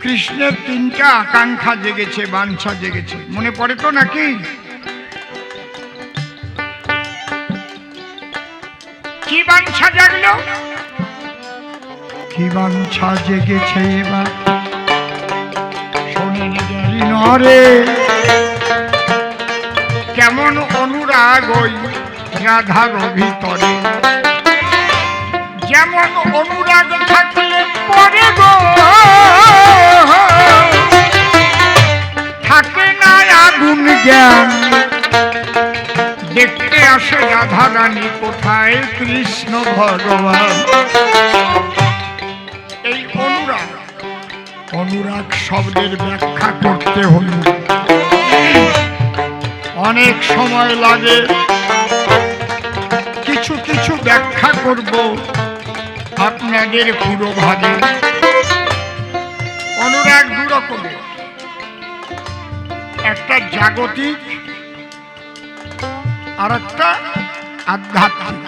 কৃষ্ণের তিনটা আকাঙ্ক্ষা জেগেছে, বাঞ্ছা জেগেছে, মনে পড়ে তো নাকি? কি বাঞ্ছা জাগলো? কি বাঞ্ছা জেগেছে এবার শোনেন জানি নরে, কেমন অনুরাগ ওই রাধার ভিতরে, যেমন অনুরাগ থাকলে পরে গো থাকে না আগুন জ্ঞান, দেখতে আসে রাধা রানী কোথায় কৃষ্ণ ভগবান। এই অনুরাগ, অনুরাগ শব্দের ব্যাখ্যা করতে হলে অনেক সময় লাগে, কিছু কিছু ব্যাখ্যা করব আপনাদের পুরো ভাগে। অনুরাগ দু রকমের, একটা জাগতিক আর একটা আধ্যাত্মিক।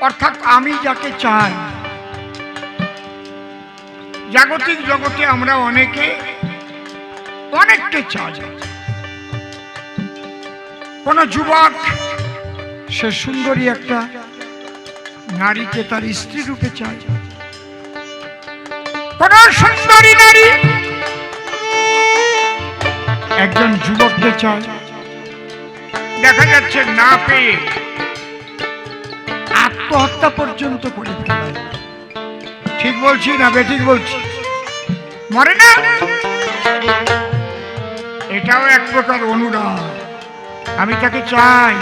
অর্থাৎ আমি যাকে চাই, জাগতিক জগতে আমরা অনেকে অনেককে চাই। কোন যুবক সে সুন্দরী একটা নারীকে তার স্ত্রী রূপে চায়, কোন সুন্দরী নারী একজন যুবককে চায়। দেখা যাচ্ছে না পেয়ে আত্মহত্যা পর্যন্ত করে ফেলে। ঠিক বলছি না বেঠিক বলছি? মরে না? এটাও এক প্রকার অনুরাগ। আমি তাকে চাই,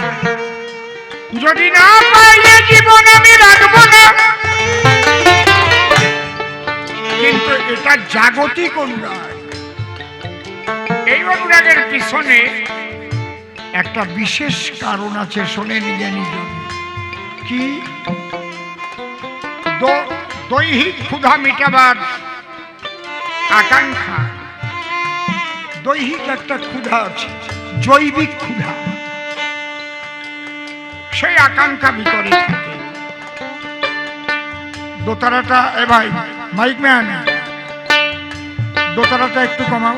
যদি না পাই জীবন আমি রাখবো না, কিন্তু এটা জাগতিক অনুরাগ। এই অনুরাগের পিছনে একটা বিশেষ কারণ আছে, শোনেন জ্ঞানী জন। কি? দৈহিক ক্ষুধা মিটাবার আকাঙ্ক্ষা। দৈহিক একটা ক্ষুধা আছে, জৈবিক ক্ষুধা, সেই আকাঙ্ক্ষা ভিতরে থাকে। দোতারাটা, এ ভাই মাইক ম্যান, দোতারাটা একটু কমাও।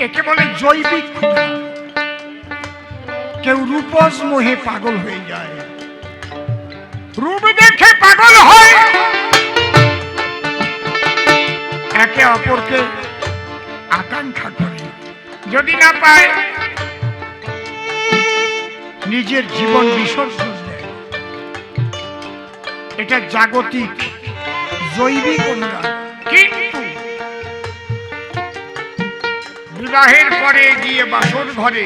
একে বলে জৈবিক ক্ষুধা। কেউ রূপস মোহে পাগল হয়ে যায়, রূপ দেখে পাগল হয়, একে অপরকে আকাঙ্ক্ষা করে, যদি না পায় নিজের জীবন বিসর্জন দেয়। এটা জাগতিক জৈবিক অনুরাগ। কিন্তু বিবাহের পরে গিয়ে বাসর ঘরে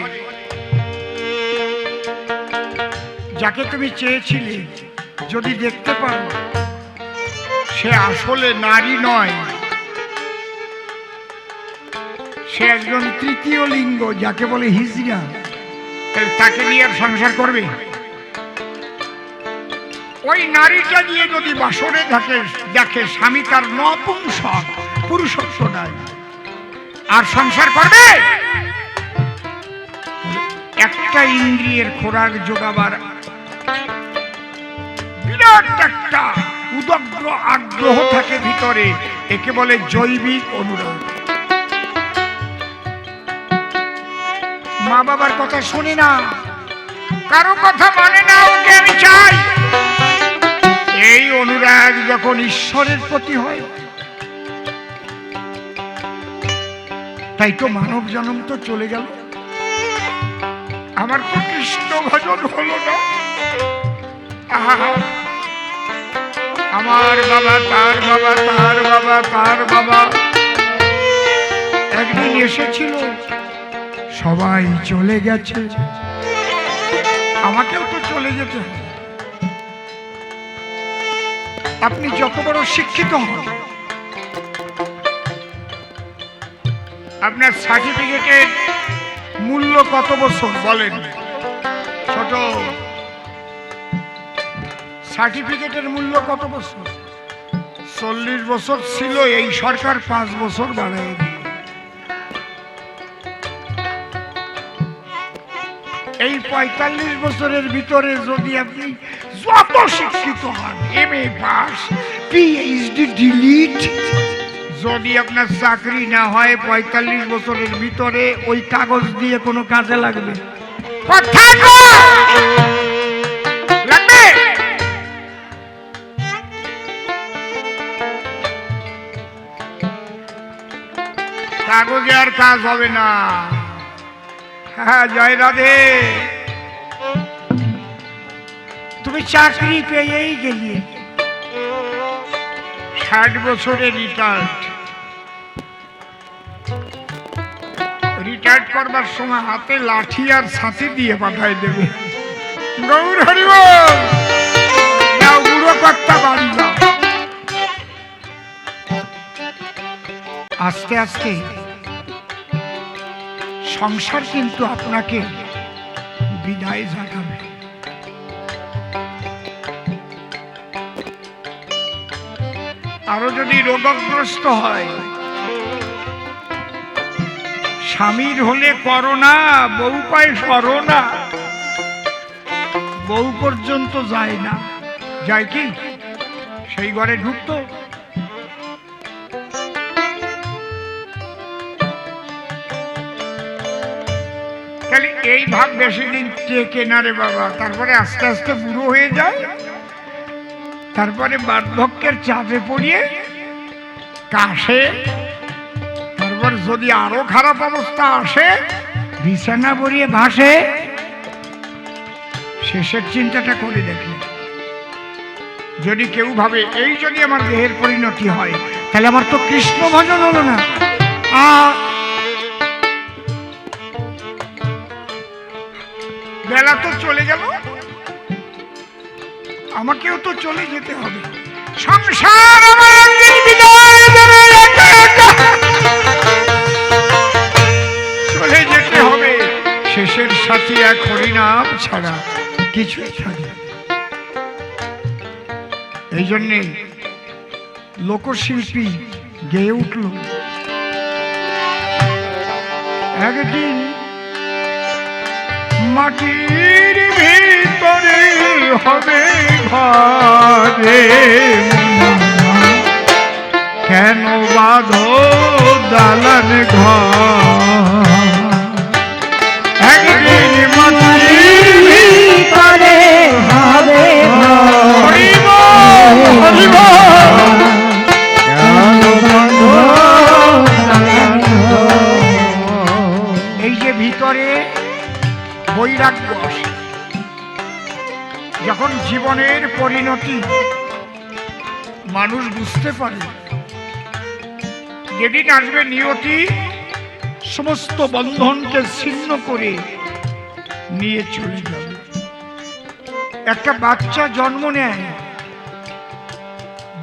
যাকে তুমি চেয়েছিলে যদি দেখতে পাও সে আসলে নারী নয়, সে একজন তৃতীয় লিঙ্গ, যাকে বলে হিজড়া, তাকে নিয়ে আর সংসার করবে? ওই নারীটা নিয়ে যদি বাসরে দেখে স্বামী তার নপুংসক, পুরুষত্ব নাই, আর সংসার করবে? একটা ইন্দ্রিয়ের খোরাক যোগাবার বিরাট একটা উদগ্র আগ্রহ থাকে ভিতরে, একে বলে জৈবিক অনুরাগ। মা বাবার কথা শুনি না, কারো কথা মানে না, ওকে আমি চাই। এই অনুরাগ যখন ঈশ্বরের প্রতি হয়, তাই তো মানব জন্ম তো চলে গেল, আমার তো কৃষ্ণ ভজন হলো না। আমার বাবা, তার বাবা, তার বাবা, তার বাবা একদিন এসেছিল, সবাই চলে গেছে, আমাকেও তো চলে যেতে হবে। আপনি যত বড় শিক্ষিত হন, আপনার সার্টিফিকেটের মূল্য কত বছর বলেন? ছোট সার্টিফিকেটের মূল্য কত বছর? 40 বছর ছিল, এই সরকার 5 বছর বাড়ায় দিল। এই ৪৫ বছরের ভিতরে যদি আপনি যত শিক্ষিত হন, এমএ পাস, পিএইচডি ডিলিট, যদি আপনার চাকরি না হয় ৪৫ বছরের ভিতরে ওই কাগজ দিয়ে কোনো কাজে লাগবে? লাগবে? কাগজে আর কাজ হবে না। হ্যাঁ, জয় রাধে। তুমি চাকরি পেয়েই গেলি, ৬০ বছরে রিটায়ার্ড করবার সময় হাতে লাঠি আর ছাতি দিয়ে পাঠাই দেবে, গৌর হরি বল, যাও বুড়ো কর্তা বাড়ি যাও। আস্তে আস্তে সংসার কিন্তু আপনাকে বিদায় জানাবে। আরো যদি রোগগ্রস্ত হয়, স্বামীর হলে করোনা, বউ পায় সরোনা, বউ পর্যন্ত যায় না, যায় কি সেই ঘরে ঢুকতো? এই ভাব বেশি দিন টেকে না রে বাবা। তারপরে আস্তে আস্তে বুড়ো হয়ে যায়, তারপরে বার্ধক্যের চাপে পড়িয়ে কাশে, তারপর যদি আরো খারাপ অবস্থা আসে বিছানা বরিয়ে ভাসে। শেষের চিন্তাটা করে দেখি, যদি কেউ ভাবে এই যদি আমার দেহের পরিণতি হয়, তাহলে আমার তো কৃষ্ণ ভজন হলো না। বেলা তো চলে গেল, আমাকেও তো চলে যেতে হবে। সংসার চলে যেতে হবে, শেষের সাথী এক হরিনাম ছাড়া কিছুই থাকে। এই জন্যে লোকশিল্পী গেয়ে উঠল, একদিন মাটির ভিতরে হবে ঘরে, কেন বাঁধো দালান ঘর? একদিন মাটির ভিতরে হবে ঘরে, এই যে ভিতরে বৈরাগ্য আসে, যখন জীবনের পরিণতি মানুষ বুঝতে পারে, যেদিন আসবে নিয়তি সমস্ত বন্ধনকে ছিন্ন করে নিয়ে চলে যাবে। একটা বাচ্চা জন্ম নেয়,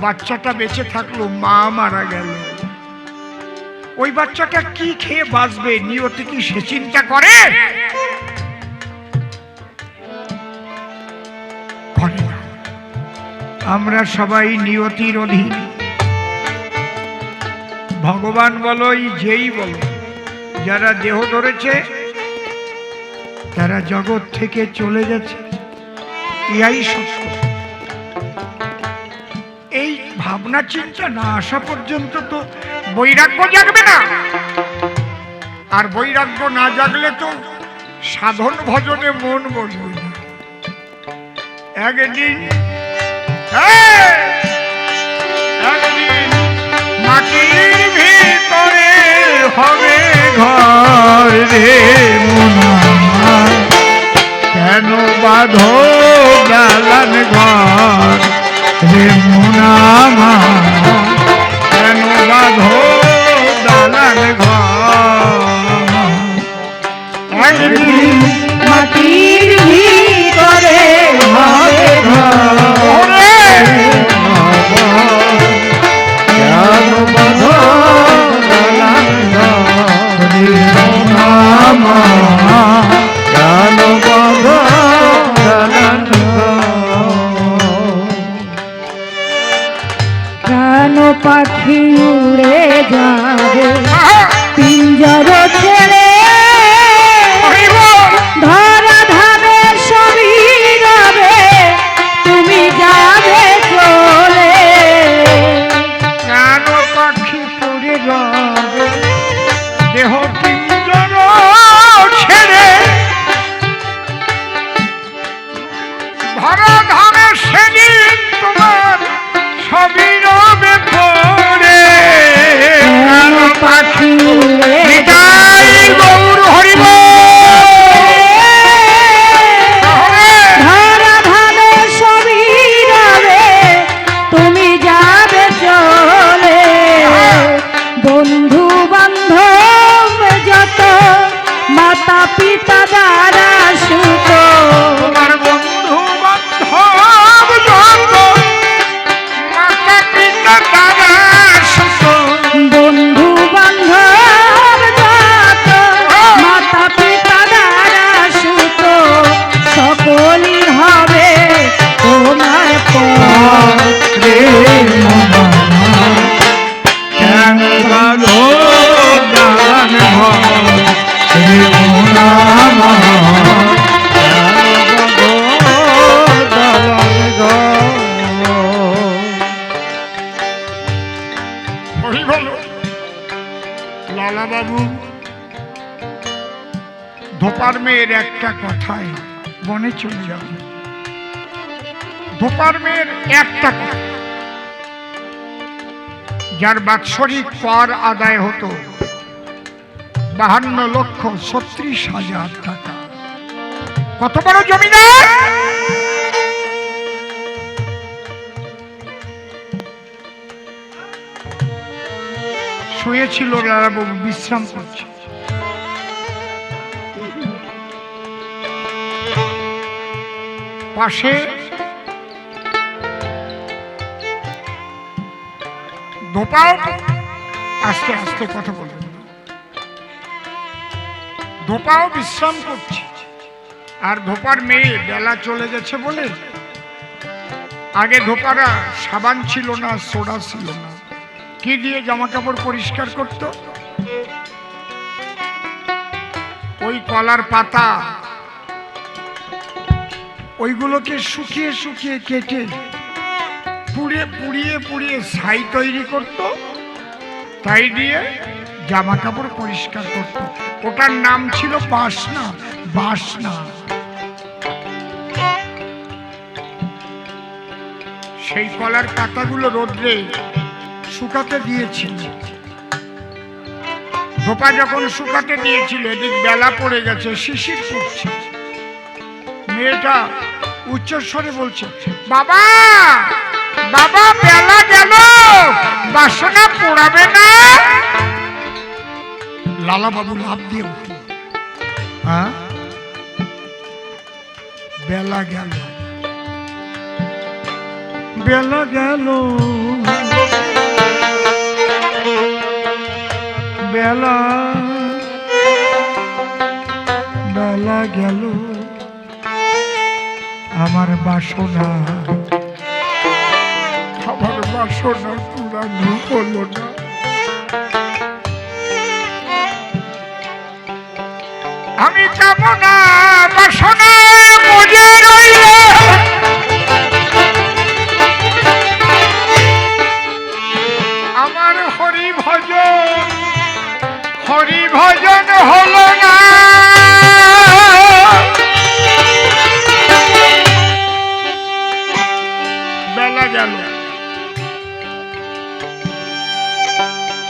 বাচ্চাটা বেঁচে থাকলো, মা মারা গেল, ওই বাচ্চাটা কি খেয়ে বাঁচবে নিয়তি কি সে চিন্তা করে? আমরা সবাই নিয়তির অধীন। ভগবান বলো, যেই বলো, যারা দেহ ধরেছে তারা জগৎ থেকে চলে গেছে, ইহাই সত্য। এই ভাবনা চিন্তা না আসা পর্যন্ত তো বৈরাগ্য জাগবে না, আর বৈরাগ্য না জাগলে তো সাধন ভজনে মন বসবে না। একদিন মাটির ভিতরে হবে ঘর রে মনা, কেন বাঁধো দালান ঘর রে মনা, কেন বাঁধো দালান ঘর? একদিন মাটির ভিতরে হবে ঘর, পাখি উড়ে যাবে পিঞ্জর ছেড়ে, ধরা পিতা দাদা সুত বন্ধু বান্ধব যত মাতা পিতা দ্বারা সুত সকলই হবে তোমার পর। রে মনা কেন বালো দান রে মনা লালা বাবু ধোপার মেয়ের একটা কথায় বনে চলে যাবে। ধোপার মেয়ের একটা কথা, যার বাৎসরিক কর আদায় হতো 52,36,000 টাকা। কত বড় জমিদার! শুয়েছিল লালাবাবু, বিশ্রাম করছে। পাশে ধোপাও আস্তে আস্তে কথা বলবে, ধোপাও বিশ্রাম করছে। আর ধোপার মেয়ে বেলা চলে গেছে বলে, আগে ধোপারা সাবান ছিল না, সোডা ছিল না, কি দিয়ে জামা কাপড় পরিষ্কার করত? ওই কলার পাতা, ওইগুলোকে শুকিয়ে শুকিয়ে কেটে পুড়িয়ে পুড়িয়ে পুড়িয়ে ছাই তৈরি করত, তাই দিয়ে জামা কাপড় পরিষ্কার করত। ওটার নাম ছিল বাসনা। বাসনা। সেই কলার পাতাগুলো রোদ্রে শুকাতে দিয়েছিল। ধোপা যখন শুকাতে দিয়েছিল, এদিক বেলা পড়ে গেছে, শিশির পড়ছে। মেয়েটা উচ্চস্বরে বলছে, বাবা বাবা বেলা গেল, বাসনা পোড়াবে না? লালা বাবু লাভ দিয়ে উঠল, হ্যাঁ বেলা গেল, বেলা গেল, বেলা বেলা গেল, আমার বাসনা পুরানো হলো না। আমি কামনা বাসনা মজে রইল, আমার হরি ভজন হলো না। বেলা গেল,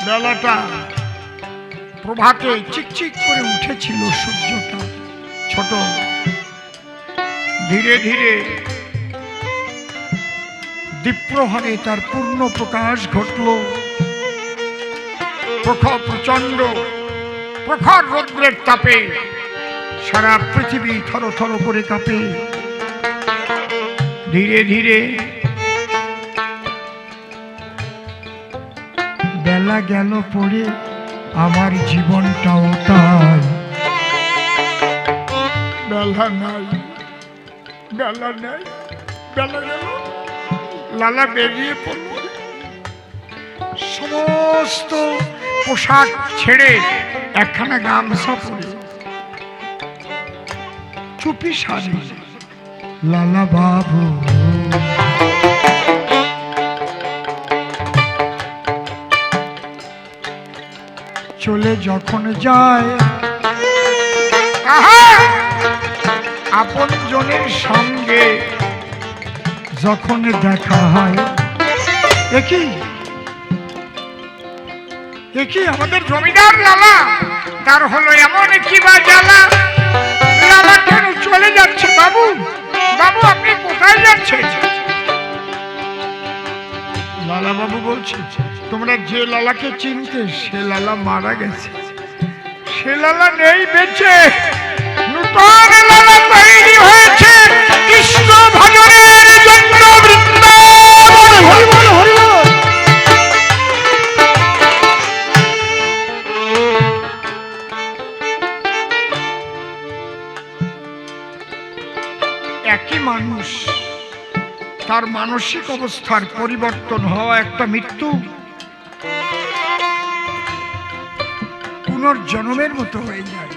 বেলাটা প্রভাতে চিকচিক করে উঠেছিল, সূর্যটা ছোট, ধীরে ধীরে দীপ্রহরে তার পূর্ণ প্রকাশ ঘটল। প্রচন্ড প্রখর রৌদ্রের তাপে সারা পৃথিবী থর থর করে কাঁপে। ধীরে ধীরে বেলা গেল পড়ে, আমার জীবনটাও তাই। বেলা নাই, বেলা নাই, বেলা গেল। লালা বেরিয়ে পড়ল, সমস্ত পোশাক ছেড়ে একখানা গামছা পরে চুপি সারি লালা বাবু চলে যখন যায়, আপন জনের সঙ্গে যখন দেখা হয়, একই আমাদের জমিদার লালা, তার হলো এমন কি বা জ্বালা। লালা কেন চলে যাচ্ছে? বাবু বাবু আপনি কোথায় যাচ্ছেন? লালা বাবু বলছে, তোমরা যে লালাকে চিনতে, সে লালা মারা গেছে, সে লালা নেই বেঁচে, নূতন লালা তৈরি হয়েছে কৃষ্ণ ভজনের জন্য। বৃন্দাবন হরি বল হরি বল। মানসিক অবস্থার পরিবর্তন হওয়া একটা মৃত্যু পুনর্জন্মের মতো হয়ে যায়।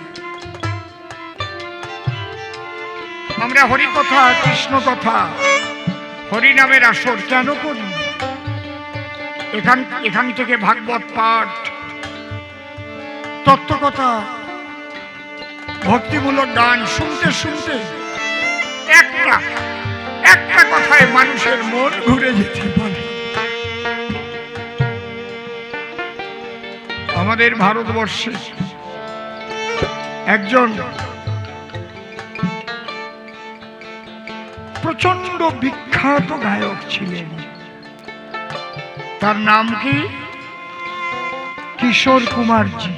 আমরা হরি কথা, কৃষ্ণ কথা, হরি নামের আসর কেন করি? এখান থেকে ভাগবত পাঠ, তত্ত্বকথা, ভক্তিমূলক গান শুনতে শুনতে একটা কথায় মানুষের মন ঘুরে যেতে পারে। আমাদের ভারতবর্ষে একজন প্রচন্ড বিখ্যাত গায়ক ছিলেন, তার নাম কি? কিশোর কুমারজি।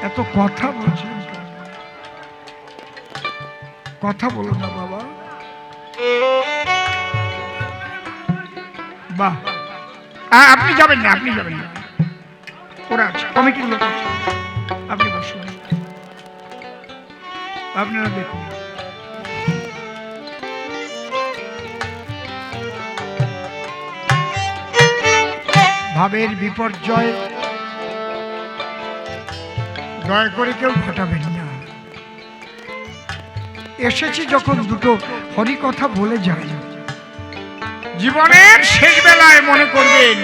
এত কথা বলছেন, কথা বলো না বাবা। বাহ, আপনি যাবেন না, আপনি যাবেন না, ওরা আছে, কমিটির লোক আছে, আপনি বসুন, আপনারা দেখুন। ভাবের বিপর্যয় দয়া করে কেউ ঘটাবেন না। এসেছি যখন দুটো হরি কথা বলে যাই, জীবনের শেষ বেলায় মনে করবেন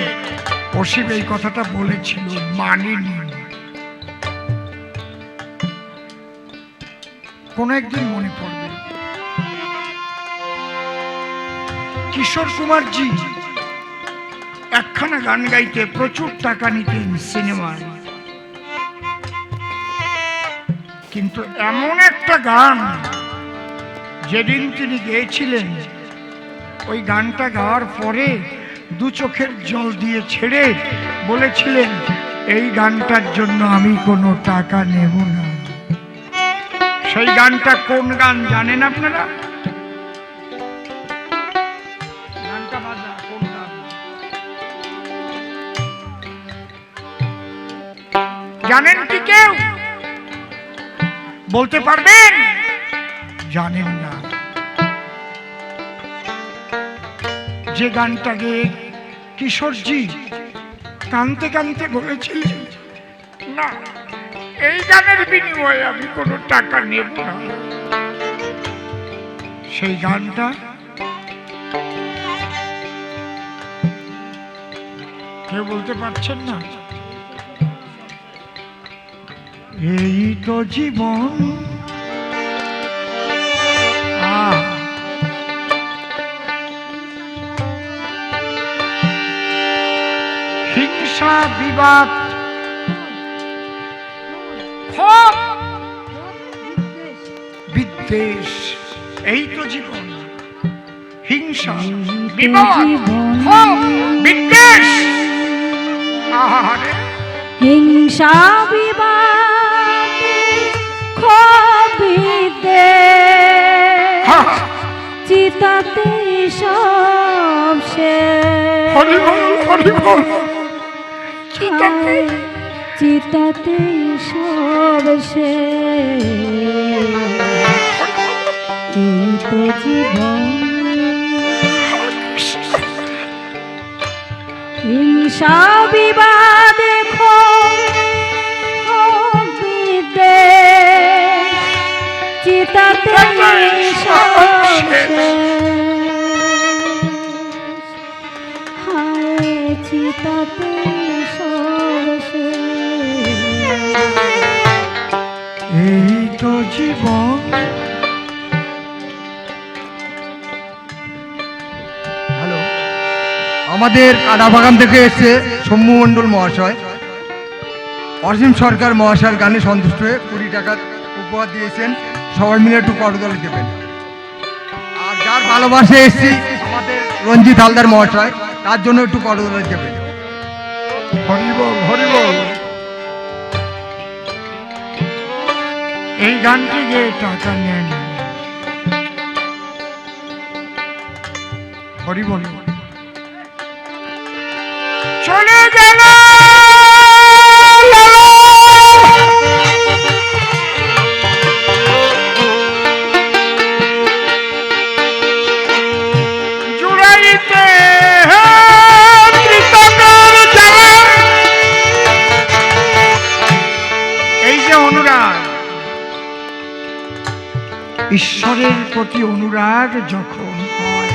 অসীম এই কথাটা বলেছিল, মানিনি। কোন একদিন মনে পড়বে। কিশোর কুমারজি একখানা গান গাইতে প্রচুর টাকা নিতেন সিনেমায়, কিন্তু এমন একটা গান যেদিন তিনি গেয়েছিলেন, ওই গানটা গাওয়ার পরে দু চোখের জল দিয়ে ছেড়ে বলেছিলেন, এই গানটার জন্য আমি কোনো টাকা নেব না। সেই গানটা কোন গান জানেন আপনারা? গানটা বাজা কোন গান জানেন কি? কেউ বলতে পারবেন? জানেন না। যে গানটা গেয়ে কিশোরজি কানতে কানতে বলেছিলেন, না, এই গানের বিনিময়ে আমি কোনো টাকা নেব না। সেই গানটা কেউ বলতে পারছেন না? এই তো জীবন, হিংসা বিবাদ, বিদ্বেষ, এই তো জীবন। হিংসা বিবাদ, বিদ্বেষ, হিংসা বিবাদ, ক্ষোভ বিদ্বেষ, চিতাতে সব শেষ। হরি বল, হরি বল। চিতাতে সব শেষ, এই তো জীবন। হিংসা বিবাদ, ক্ষোভ বিদ্বেষ, চিতাতে সব শেষ, হায় চিতাতে সব শেষ, এই তো জীবন। হ্যালো, আমাদের কাদাবাগান থেকে এসছে সৌম্য মণ্ডল মহাশয়। অসীম সরকার মহাশয়ের গানে সন্তুষ্ট হয়ে 20 টাকা উপহার দিয়েছেন, সবাই মিলে একটু করতালি দেবেন। আর যার ভালোবাসে এসছি আমাদের রঞ্জিত হালদার মহাশয়, তার জন্য একটু করতালি দেবেন। হরি বল, হরি বল। এই গানটি গেয়ে টাকা নেন। হরি বল। চলে গেল ঈশ্বরের প্রতি অনুরাগ যখন হয়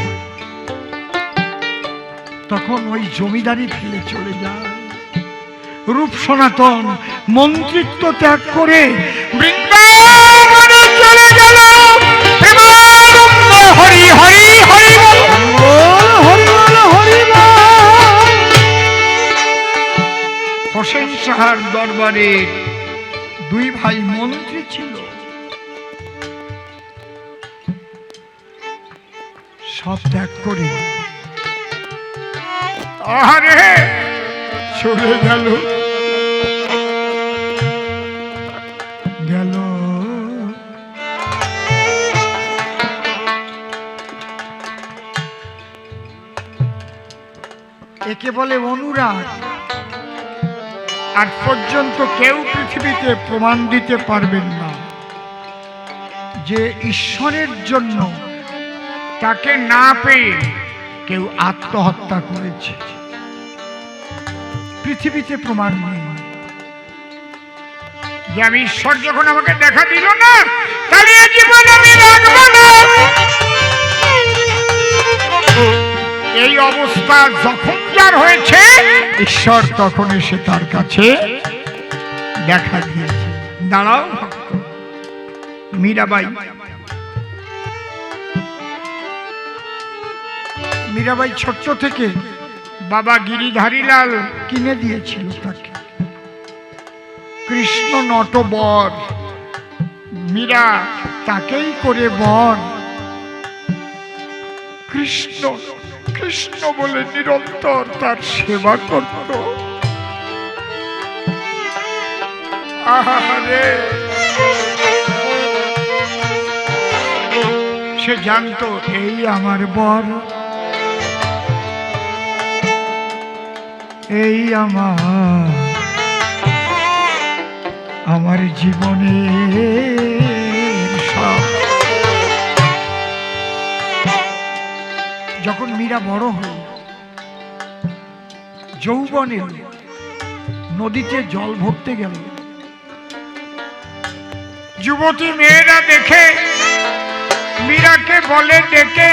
তখন ওই জমিদারি ফেলে চলে যায়, রূপ সনাতন মন্ত্রিত্ব ত্যাগ করে বৃন্দাবনে চলে গেল। হরি হরি হরি বল, হরি বল, হরি বল। হোসেন শাহর দরবারে দুই ভাই মন্ত্রী ছিল, সব ত্যাগ করে আরে চলে গেল গেল। একে বলে অনুরাগ। আজ পর্যন্ত কেউ পৃথিবীতে প্রমাণ দিতে পারবেন না যে ঈশ্বরের জন্য তাকে না পেয়ে কেউ আত্মহত্যা করেছে। পৃথিবীতে প্রমাণ নেই যে আমি ঈশ্বর যখন আমাকে দেখা দিল না তাহলে এই জীবন আমি রাখবো না। এই অবস্থা যখন যার হয়েছে ঈশ্বর তখন এসে তার কাছে দেখা দিয়েছে। দাঁড়াও ভক্ত। মীরাবাই ছোট্ট থেকে বাবা গিরিধারীলাল কিনে দিয়েছিল তাকে কৃষ্ণ নটবর। মীরা তাকেই করে বর। কৃষ্ণ কৃষ্ণ বলে নিরন্তর তার সেবা করত। আহারে সে জানতো এই আমার বর, এই আমার জীবনের সব। যখন মীরা বড় হল, যৌবনে নদীতে জল ভরতে গেল, যুবতী মেয়েরা দেখে মীরাকে বলে ডেকে,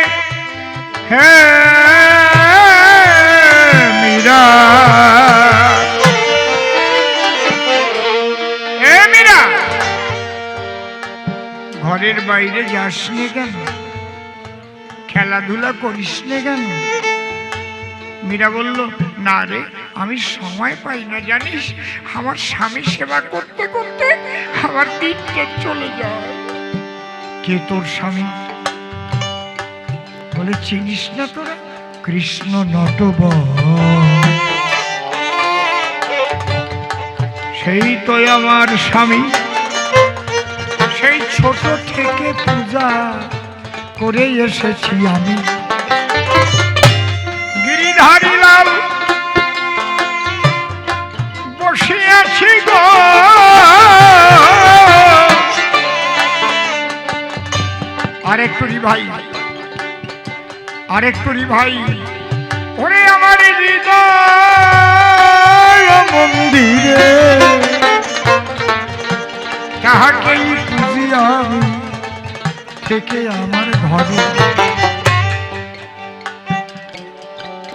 হ্যাঁ মীরা, মীরা ঘরের বাইরে যাস নে কেন, খেলাধুলা করিস নে কেন? মীরা বলল, না রে আমি সময় পাই না জানিস, আমার স্বামী সেবা করতে করতে আমার দিনটা চলে যায়। কে তোর স্বামী? বলে চিনিস না তোরা? কৃষ্ণ নটবর, সেই তো আমার স্বামী। সেই ছোট থেকে পূজা করে এসেছি আমি। গিরিধারীলাল বসে আছি গো, আরেকটু ভাই, আরেকটু ভাই। ওরে আমার হৃদয় মন্দিরে তাহাকেই পুজি আমি থেকে আমার ঘরে।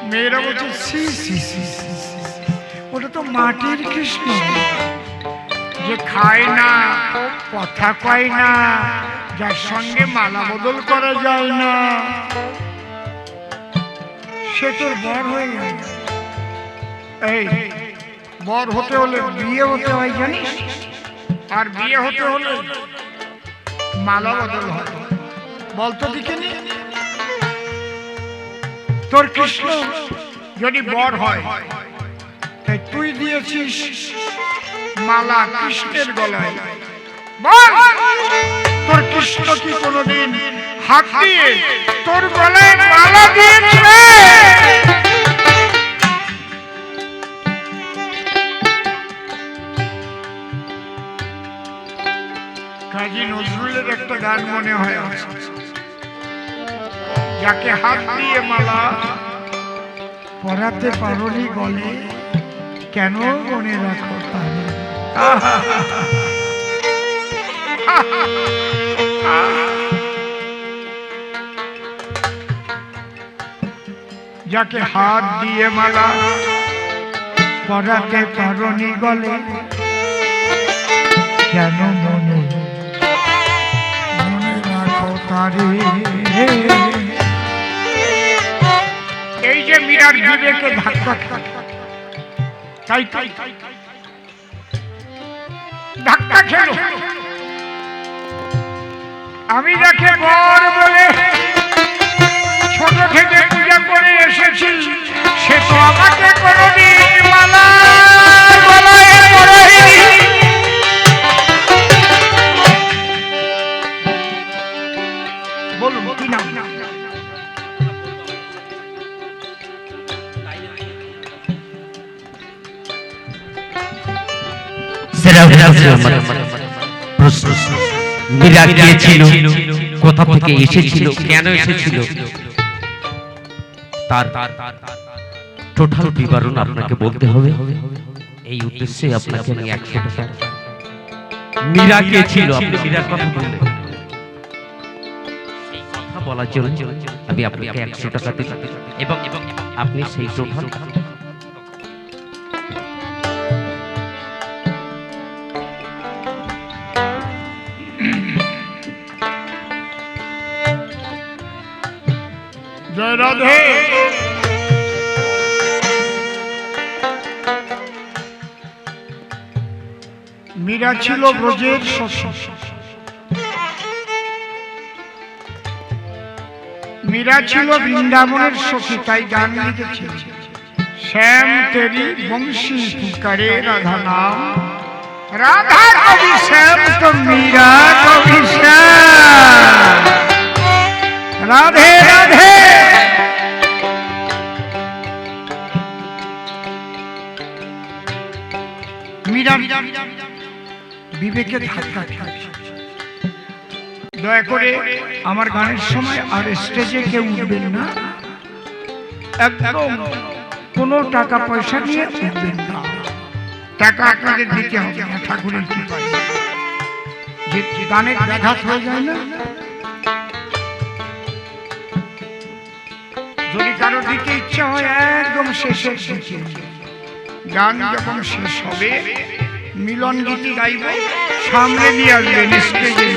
মেয়েরা বলছে, সি সি সি সি, ওটা তো মাটির কৃষ্ণ, যে খায় না, কথা কয় না, যার সঙ্গে মালা বদল করা যায় না, সে তোর বর হয়ে যায়। এই বর হতে হলে বিয়ে হতে হয় জানিস, আর বিয়ে হতে হলে মালা বদল হয়। বলতো দেখিনি, তোর কৃষ্ণ যদি বর হয় তাই তুই দিয়েছিস মালা কৃষ্ণের গলায়, বল তোর কৃষ্ণ কি কোনোদিন হাত দিয়ে তোর গলায় মালা দিয়েছে? কাজী নজরুলের একটা গান মনে হয়, যাকে হাত দিয়ে মালা পরাতে পারোনি গলে, কেন মনে রাখো তারে। যাকে হাত দিয়ে মালা পরাতে পারনি গলে, কেন মনে মনে রাখো তারে। এই যে মীরার বিবেকে ধাক্কা তাই ধাক্কা খেল। আমি যাকে বর বলে ছোট থেকে পূজা করে এসেছি, সে তো আমাকে কোনদিন মালা গলায় পরায়নি। বলুন কি নাম? মীরা কে ছিল, কোথা থেকে এসেছিল, কেন এসেছিল, তার টোটাল বিবরণ আপনাকে বলতে হবে। এই উদ্দেশ্যে আপনাকে আমি 100 টাকা। মীরা কে ছিল, আপনি মীরার কথা বললেন, সেই কথা বলার জন্য আমি আপনাকে 100 টাকা দিলাম এবং আপনি সেই টোটাল জয় রাধে। মীরা ছিল ব্রজের শশী, মীরা ছিল বৃন্দাবনের সখী, তাই গান লিখেছিল শ্যাম তেরি বংশী পুকারে রাধা নাম, রাধা কবি শ্যাম তো মীরা কবি শ্যাম। রাধে রাধে। মীরা বিবেকে ধাক্কা খাচ্ছে। দয়া করে আমার গানের সময় আর স্টেজে কেউ উঠবেন না, একদম কোনো টাকা পয়সা নিয়ে উঠবেন না। টাকা আপনাদের দিতে হবে না, ঠাকুরের কৃপায়। যে গানের ব্যাঘাত হয়ে যায় না, যদি কারো দিতে ইচ্ছা হয় একদম শেষের দিকে, গান যখন শেষ হবে মিলন গীতি গাইব, সামনে নিয়ে আসবেন স্টেজে।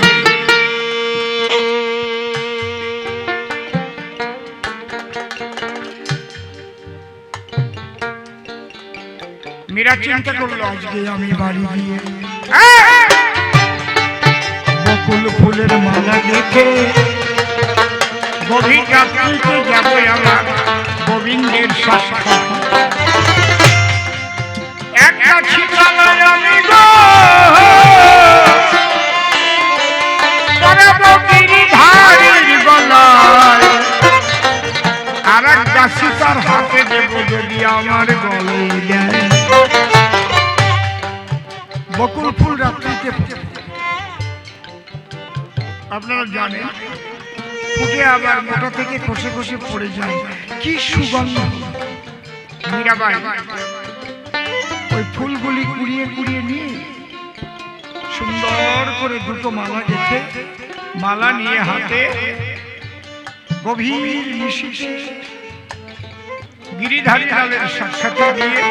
মীরা চিন্তা করলো আজকে আমি বাড়ি গিয়ে বকুল ফুলের মালা গেঁথে গভীর রাত্রিতে যাবো আমার গোবিন্দের সাক্ষা। একটা ঠিকানায় আমি গো পরাবো গিরিধারীর গলায়, আর এক দাসী তার হাতে দেব যদি আমার গলে দেয়। বকুল ফুল রাত্রিতে আপনারা জানেন ফুটে আবার মোটা থেকে খসে খসে পড়ে যায়, কি সুগন্ধ। মীরাবাই ওই ফুলগুলি কুড়িয়ে কুড়িয়ে নিয়ে সুন্দর করে দুটো মালা গেঁথে, মালা নিয়ে হাতে গভীর নিশীথে গিরিধারী লালের সাক্ষাৎ দিয়ে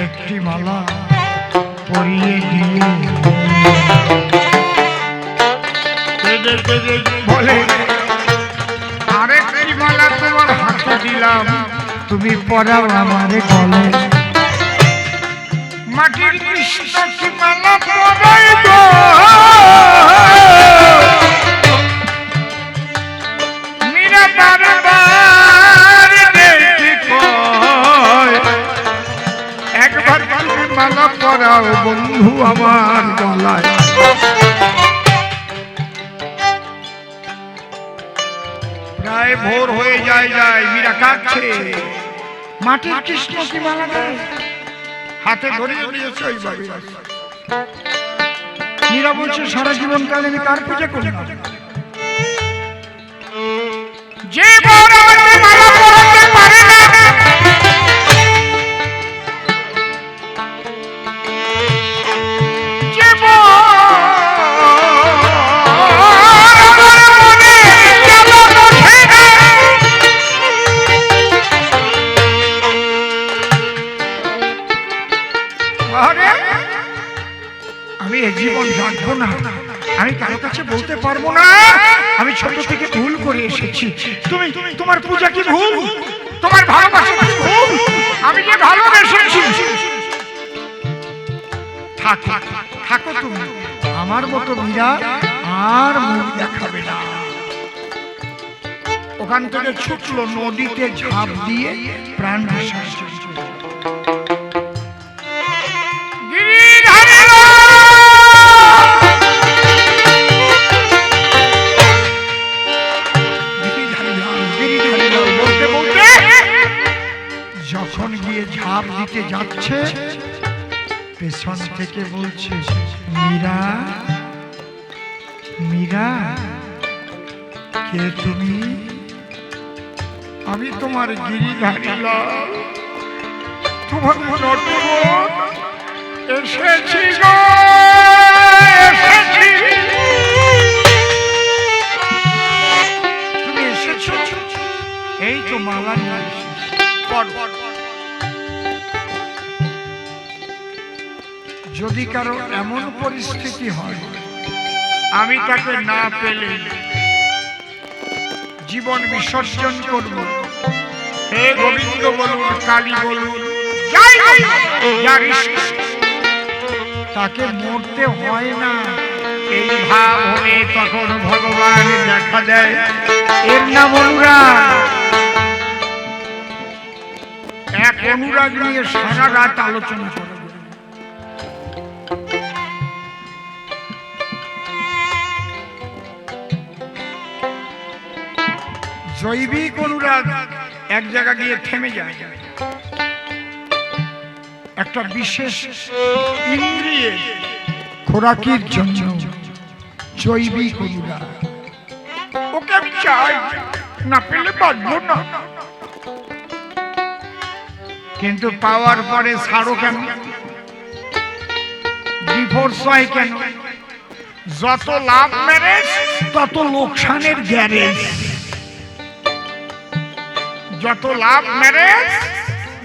একটি মালা পরিয়ে দিয়ে বলে, আরেকটি মালা তোমার হাতে দিলাম, তুমি পরাও আমার গলে। মাটির কৃষ্ণটি মালা পরাই গো, মীরা বারবার দেখি কয়, একবার তুমি মালা পরাও বন্ধু আমার গলায়। প্রায় ভোর হয়ে যায়, মীরা কাঁদছে। মাটির কৃষ্ণ কি মালা দেয়, হাতে ধরে দিয়েছে ওই বাড়ি। মীরা বলছে সারা জীবনকাল আমি কার পূজা করলাম, যে বর আমাকে মালা পরাতে পারে না, যে বর আমি ছোট থেকে ভুল করে এসেছি। তুমি তোমার পূজা কি ভুল? তোমার ভালোবাসা কি ভুল? আমি যে ভালোবেসেছি। থাকো তুমি, আমার মতো মীরা আর মুখ দেখাবে না। ওখান থেকে ছুটলো, নদীতে ঝাঁপ দিয়ে প্রাণ বিশ্বাস। যখন গিয়ে ঝাঁপ দিতে যাচ্ছে, পেছন থেকে বলছে, মীরা, মীরা, কে তুমি? আমি তোমার গিরিধারী লাল, তোমার নটবর এসেছি গো, এসেছি। তুমি এসেছো? এই তো মালা নিয়ে এসেছি। যদি কারো এমন পরিস্থিতি হয় আমি তাকে না পেলে জীবন বিসর্জন করব, হে গোবিন্দ বলুন, কালী বলুন, যাই তাকে মরতে হয় না। এই ভাব হলে তখন ভগবান দেখা দেয়। এর নাম অনুরাগ। এক অনুরাগ নিয়ে সারা রাত আলোচনা করা। জৈবিক অনুরাগ এক জায়গা গিয়ে থেমে যায়। একটা বিশেষ ইন্দ্রিয়ের খোরাকির জন্য জৈবিক অনুরাগ। ওকে আমি চাই, না পেলে বাঁচবো না। কিন্তু পাওয়ার পরে ছাড়ো কেন? ডিভোর্স হয় কেন? যত লাভ ম্যারেজ তত লোকসানের গ্যারেজ। যত লাভ ম্যারেজ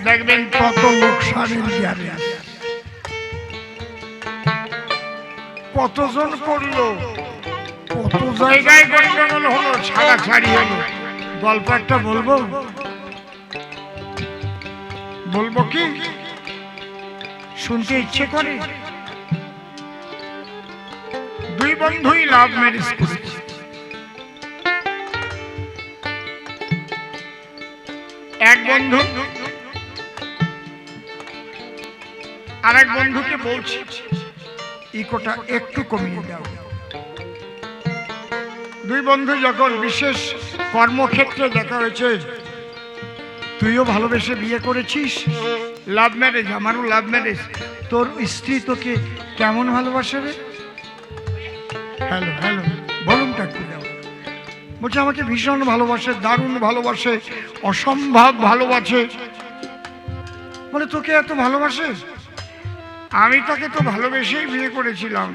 দেখবেন তত লোকসানের গ্যারেজ। কতজন করলো, কত জায়গায় গন্ডগোল হলো, ছাড়াছাড়ি হলো। গল্প একটা বলবো, বলবো কি? শুনতে ইচ্ছে করে? দুই বন্ধুই লাভ ম্যারেজ করেছে। এক বন্ধু আরেক বন্ধুকে বলছে, ইকোটা একটু কমিয়ে দাও। দুই বন্ধু যখন বিশেষ কর্মক্ষেত্রে দেখা হয়েছে, তুইও ভালোবেসে বিয়ে করেছিস, লাভ ম্যারেজ, আমারও লাভ ম্যারেজ, তোর স্ত্রী তোকে কেমন ভালোবাসে রে? হ্যালো হ্যালো, বলুনটা একটু দাও। বলছে আমাকে ভীষণ ভালোবাসে, দারুণ ভালোবাসে, অসম্ভব ভালোবাসে। বলে তোকে এত ভালোবাসে? আমি তাকে তো ভালোবেসেই বিয়ে করেছিলাম,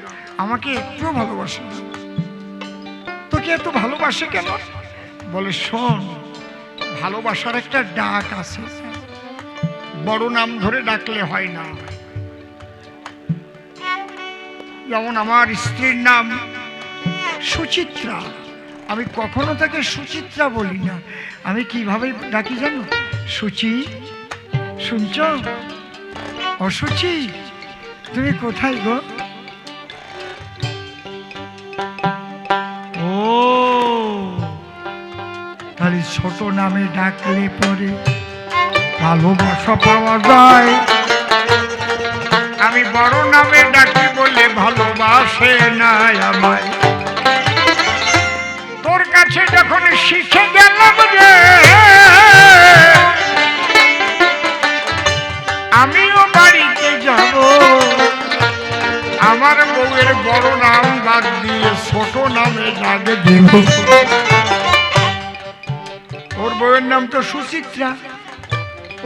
আমাকে একটু ভালোবাসে না। তোকে এত ভালোবাসে কেন? বলে শোন, ভালোবাসার একটা ডাক আছে, বড় নাম ধরে ডাকলে হয় না। যেমন আমার স্ত্রীর নাম সুচিত্রা, আমি কখনো তাকে সুচিত্রা বলি না, আমি কিভাবে ডাকি জানো? সুচি, শুনছ? অসুচি, তুমি কোথায় গো? ও তাহলে ছোট নামে ডাকলে পরে ভালোবাসা পাওয়া যায়। আমি বড় নামে ডাকি বলে ভালোবাসে না আমায়। তোর কাছে যখন শিখে গেলাম রে, আমিও বাড়িতে যাব, আমার বউয়ের বড় নাম বাদ দিয়ে ছোট নামে ডাক দেব। ওর বউয়ের নাম তো সুচিত্রা,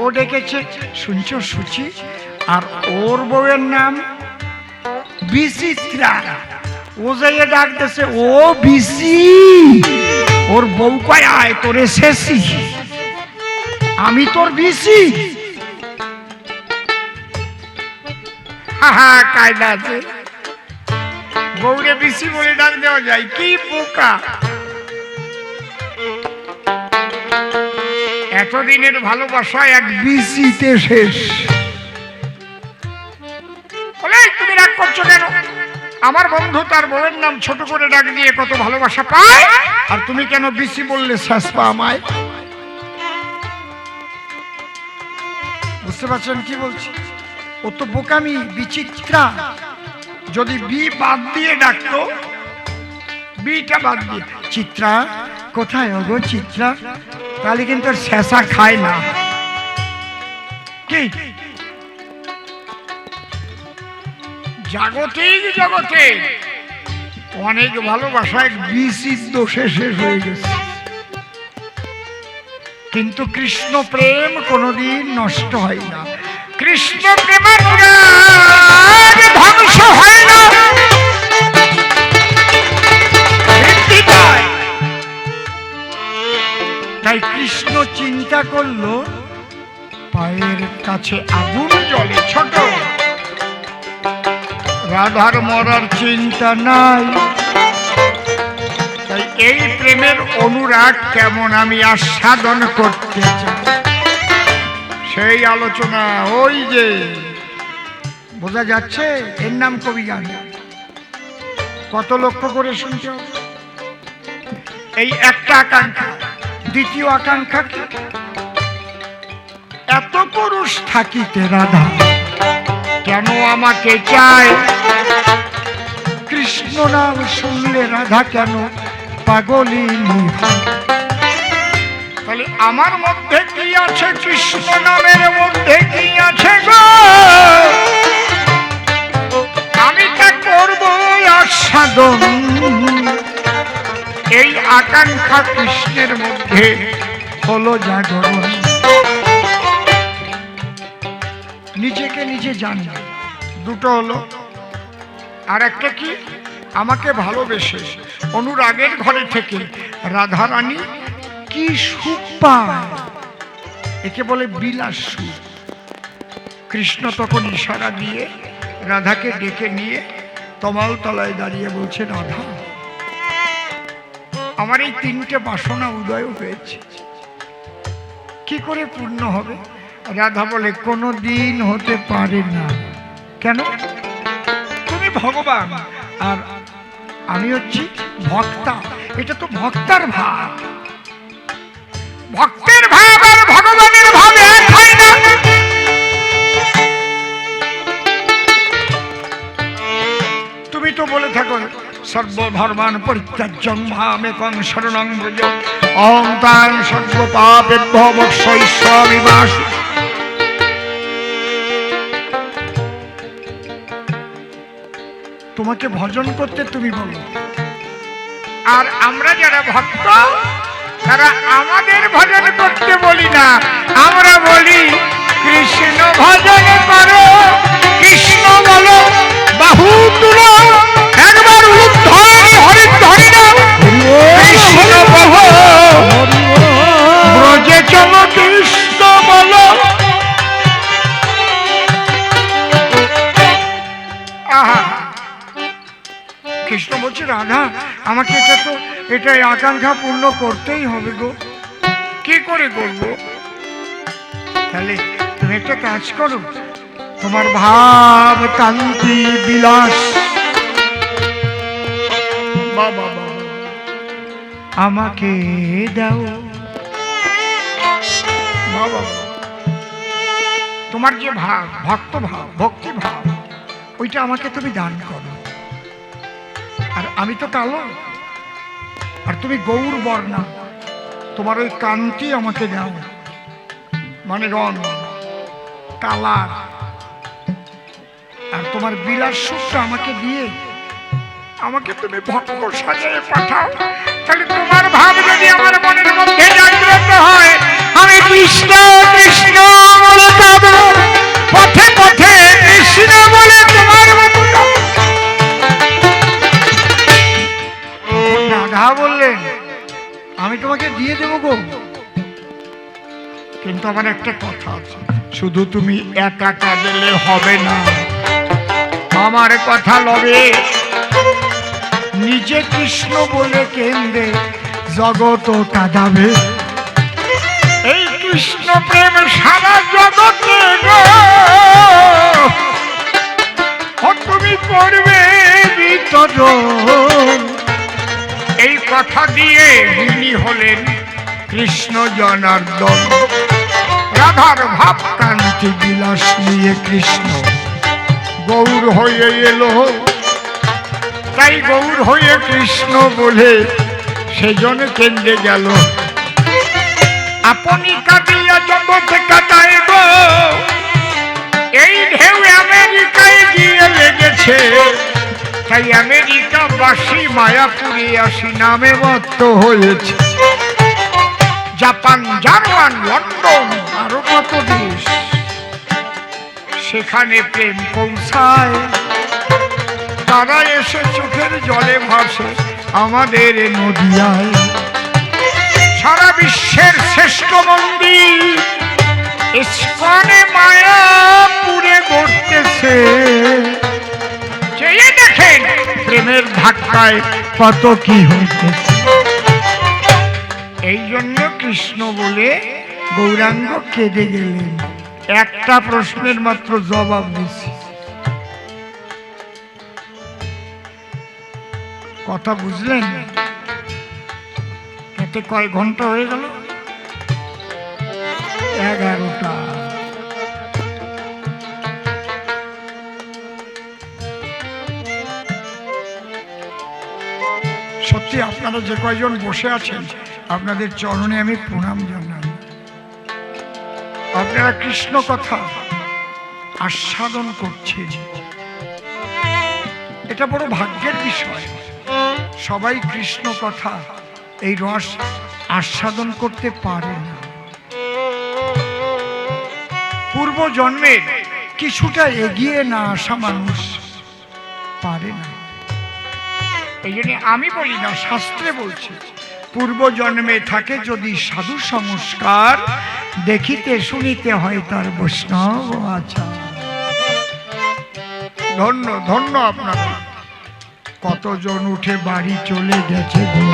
ও ডেকেছে শুনছ সুচি, আর ওর বউয়ের নাম বিচিত্রা, ও যাইয়ে ডাক দিছে ও বিসি। ওর বউ কয় আয় তোরে শেষি, আমি তোর বিসি। কায়দা আছে, বউরে বিসি বলে ডাক দেওয়া যায়? কি বোকা! এতদিনের ভালোবাসা এক বিসিতে শেষ। বলে তুমি রাগ করছো কেন? আমার বন্ধু তার বউয়ের নাম ছোট করে ডাক দিয়ে কত ভালোবাসা পায়, আর তুমি কেন বিসি বললে শেষ পা আমায়? বুঝতে পারছেন কি বলছি? ও তো বোকামি, বিচিত্রা। যদি বি বাদ দিয়ে ডাকতো, বিটা বাদ দিয়ে চিত্রা কোথায় ওগো চিত্রা, তাহলে কিন্তু শেষা খায় না। কি জাগতিক জগতে অনেক ভালোবাসায় বিসির দোষে শেষ হয়ে গেছে, কিন্তু কৃষ্ণ প্রেম কোনোদিন নষ্ট হয় না। কৃষ্ণ প্রেমের ধ্বংস হয় না, বৃদ্ধি পায়। তাই কৃষ্ণ চিন্তা করলো পায়ের কাছে আগুন জ্বলে, ছোট রাধার মরার চিন্তা নাই। তাই এই প্রেমের অনুরাগ কেমন আমি আস্বাদন করতে চাই, সেই আলোচনা। ওই যে বোঝা যাচ্ছে, এর নাম কবি গান। কত লক্ষ্য করে শুনতে হবে। এই একটা আকাঙ্ক্ষা। দ্বিতীয় আকাঙ্ক্ষা কি? এত পুরুষ থাকিতে রাধা কেন আমাকে চায়? কৃষ্ণ নাম শুনলে রাধা কেন পাগলিনী হয়? তাহলে আমার মধ্যে কি আছে, কৃষ্ণ নামের মধ্যে কি আছে গো? আমি তা করব আস্বাদন। এই আকাঙ্ক্ষা কৃষ্ণের মধ্যে হলো জাগরণ। নিজেকে নিজে জানি, দুটো হলো। আর একটা কি, আমাকে ভালোবেসে অনুরাগের ঘরে থেকে রাধারানী কি সুখ পায়, একে বলে বিলাস সুখ। কৃষ্ণ তখন ইশারা দিয়ে রাধাকে ডেকে নিয়ে তমাল তলায় দাঁড়িয়ে বলছে, রাধা আমার এই তিনটে বাসনা উদয় হয়েছে, কি করে পূর্ণ হবে? রাধা বলে, কোনো দিন হতে পারে না। কেন? তুমি ভগবান আর আমি হচ্ছি ভক্তা। এটা তো ভক্তার ভাব। ভক্তের ভাব আর ভগবানের ভাব এক হয় না। তুমি তো বলে থাকো, সর্বধর্মান পরিত্যাজ্যং মামেকং শরণং ব্রজ, অহং তাং সর্বপাপেভ্যো মোক্ষয়িষ্যামি মা শুচি। তোমাকে ভজন করতে তুমি বলো, আর আমরা যারা ভক্ত তারা আমাদের ভজন করতে বলি না, আমরা বলি কৃষ্ণ ভজন করো, কৃষ্ণ বলো, বাহু তুলো, একবার উদ্ধরি হরিধ্বনি দাও, কৃষ্ণ বলো, ব্রজে চলো, কৃষ্ণ বলো। আহা, কৃষ্ণ বলছে, রাধা আমাকে এটা আকাঙ্ক্ষা পূর্ণ করতেই হবে গো। কি করে করবো? তাহলে তুমি একটা কাজ করো, তোমার ভাব কান্তি বিলাস বাবা আমাকে দাও। বাবা, তোমার যে ভাব, ভক্ত ভাব, ভক্তি ভাব, ওইটা আমাকে তুমি দান করো। আর আমি তো কালো, আর তুমি গৌর বর্ণা, তোমার ওই কান্তি আমাকে দাও, মানে রং, কালার, আর তোমার বিলাস সুখটা আমাকে দিয়ে আমাকে তুমি ভক্ত সাজিয়ে পাঠাও। তাহলে তোমার ভাব যদি আমার মনের মধ্যে জাগ্রত হয়, আমি কৃষ্ণ কৃষ্ণ বলে কাঁদবো, পথে পথে কৃষ্ণ বলে তোমার মতো। রাধা বললেন, আমি তোমাকে দিয়ে দেবো গো, কিন্তু আমার একটা কথা আছে, শুধু তুমি একা কাঁদলে হবে না, আমার কথা লবে। নিজে কৃষ্ণ বলে কেন্দ্রে জগৎ কাঁদাবে। এই কৃষ্ণ প্রেম সারা জগতে গো, ও তুমি করবে বিতরণ। এই কথা দিয়ে যিনি হলেন কৃষ্ণ জনার্দন। রাধার ভাব কান্তি বিলাস নিয়ে কৃষ্ণ গৌর হয়ে এলো, তাই গৌর হয়ে কৃষ্ণ বলে সেজন্য কেন্দ্রে গেল। আপনি কাটিয়া জগৎ কাটায় গো, এই ঢেউ আমেরিকায় গিয়ে লেগেছে, তাই আমেরিকা বাসী মায়াপুরে আসি নামে মত্ত হয়েছে। জাপান, জার্মান, লন্ডন আরো কত দেশ, সেখানে প্রেম পৌঁছায়। তারা এসে চোখের জলে ভাসে আমাদের নদিয়ায়। সারা বিশ্বের শ্রেষ্ঠ মন্দির ইস্কনে মায়াপুরে গড়তেছে। চেয়ে দেখেন প্রেমের ধাক্কায় কত কি হইতেছে। এই জন্য কৃষ্ণ বলে গৌরাঙ্গ কেঁদে গেলেন। একটা প্রশ্নের মাত্র জবাব দিচ্ছি, কথা বুঝলেন? এতে কয় ঘন্টা হয়ে গেল? 11টা। সত্যি আপনারা যে কয়জন বসে আছেন, আপনাদের চরণে আমি প্রণাম জানাই। আপনারা কৃষ্ণ কথা আস্বাদন করছেন, এটা বড় ভাগ্যের বিষয়। সবাই কৃষ্ণ কথা এই রস আস্বাদন করতে পারে না। পূর্ব জন্মের কিছুটা এগিয়ে না আসা মানুষ পারে না। এই জন্য আমি বলি না, শাস্ত্রে বলছে পূর্ব জন্মে থাকে যদি সাধু সংস্কার, দেখিতে শুনিতে হয় তার বৈষ্ণব আচার। ধন্য ধন্য আপনারা। কতজন উঠে বাড়ি চলে গেছে গো,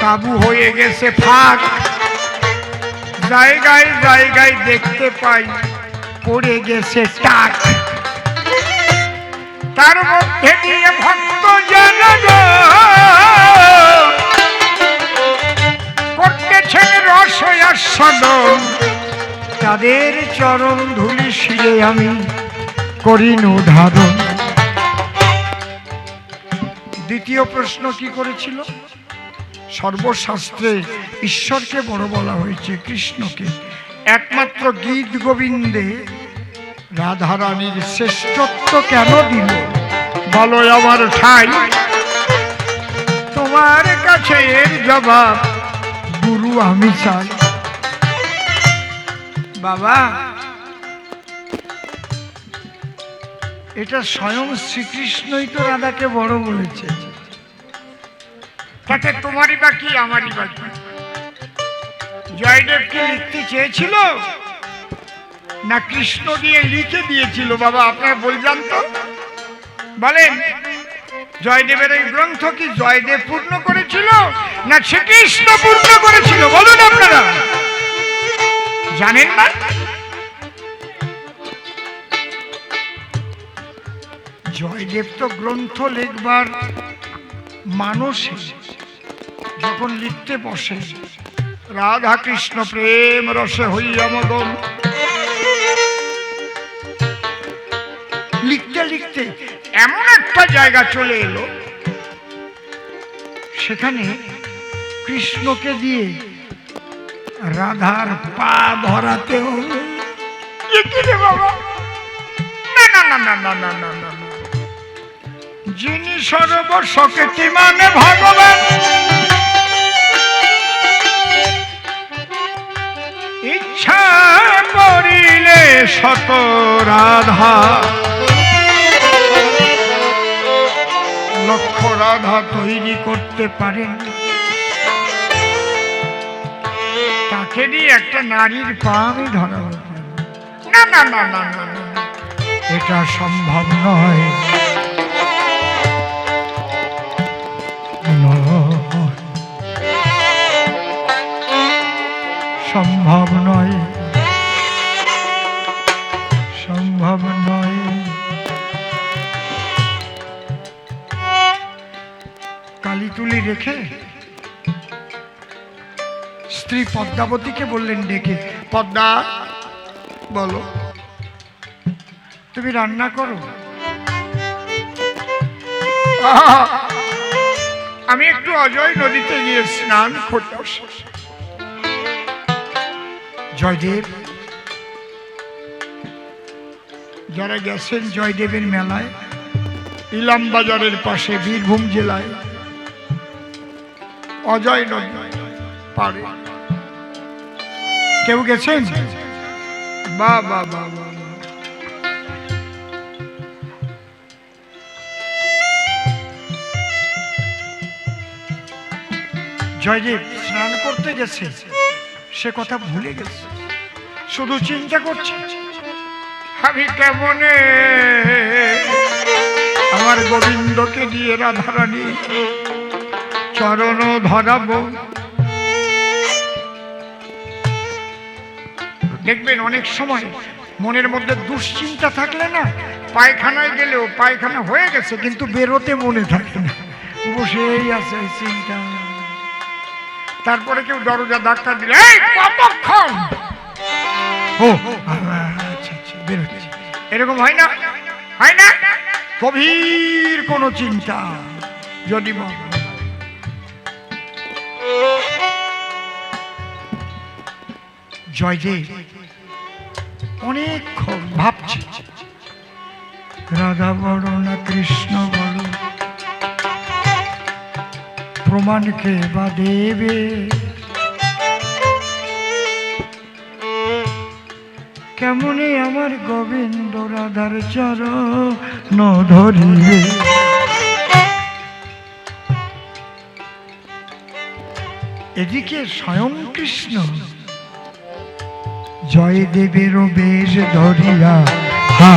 তাবু হয়ে গেছে ফাঁক। জায়গায় জায়গায় দেখতে পাই পড়ে গেছে টাক। তার মধ্যে দিয়ে ভক্ত জন করতেছেন রস আস্বাদন। তাদের চরণ ধুলি শিরে আমি করিনু ধারণ। দ্বিতীয় প্রশ্ন কি করেছিল? সর্বশাস্ত্রে ঈশ্বরকে বড় বলা হয়েছে, কৃষ্ণকে। একমাত্র গীত গোবিন্দে রাধারানীর শ্রেষ্ঠত্ব কেন দিল বলো আমার ঠাই? তোমার কাছে এর জবাব গুরু আমি চাই। বাবা, এটা স্বয়ং শ্রীকৃষ্ণই তো রাধাকে বড় বলেছে। তাতে তোমারই বা কি আমারই বা কি? জয়দেব কি লিখতে চেয়েছিল না কৃষ্ণ দিয়ে লিখে দিয়েছিল? বাবা আপনারা বলছেন তো, বলেন জয়দেবের এই গ্রন্থ কি জয়দেব পূর্ণ করেছিল না শ্রীকৃষ্ণ পূর্ণ করেছিল? বলুন আপনারা, জানেন না? জয়দেব তো গ্রন্থ লিখবার মানুষ, যখন লিখতে বসে রাধা কৃষ্ণ প্রেম রসে হইয়া মগন, লিখতে লিখতে এমন একটা জায়গা চলে এলো, সেখানে কৃষ্ণকে দিয়ে রাধার পা ধরাতে হবে। বাবা, না না না না না না না না, যিনি সর্বশক্তি মানে ভগবান, ইচ্ছা করিলে শত রাধা, লক্ষ রাধা তৈরি করতে পারেন। তাকে দিয়ে একটা নারীর পা আমি ধরা না না না না না না, এটা সম্ভব নয়। সম্ভব নয়, সম্ভব নয়। কালিতুলি রেখে স্ত্রী পদ্মাবতীকে বললেন ডেকে, পদ্মা বলো, তুমি রান্না করো। আমি একটু অজয় নদীতে গিয়ে স্নান করতে। জয়দেব, যারা গেছেন জয়দেবের মেলায়, ইলাম বাজারের পাশে বীরভূম জেলায় অজয় নদী পারে, কেউ গেছেন? বা বা বা বা, জয়দেব স্নান করতে গেছে, সে কথা ভুলে গেছে, শুধু চিন্তা করছে আমি কেমনে আমার গোবিন্দকে দিয়ে রাধারানী চরণ ধরাবো। দেখবেন অনেক সময় মনের মধ্যে দুশ্চিন্তা থাকলে না, পায়খানায় গেলেও পায়খানা হয়ে গেছে কিন্তু বেরোতে মনে থাকে না, বসেই আছে চিন্তা। তারপরে কেউ দরজা ধাক্কা দিলে, এই কতক্ষণ, ও আচ্ছা আচ্ছা বেরোচ্ছে, এরকম হয় না? হয় না? গভীর কোনো চিন্তা যদি জয়দেব অনেকক্ষণ ভাবছে, রাধা বড় না কৃষ্ণ বড়, প্রমাণকে বা দেবে, কেমনে আমার গোবিন্দ রাধার চরণ ধরিবে। এদিকে স্বয়ং কৃষ্ণ জয়দেবেরও বেশ ধরিয়া হা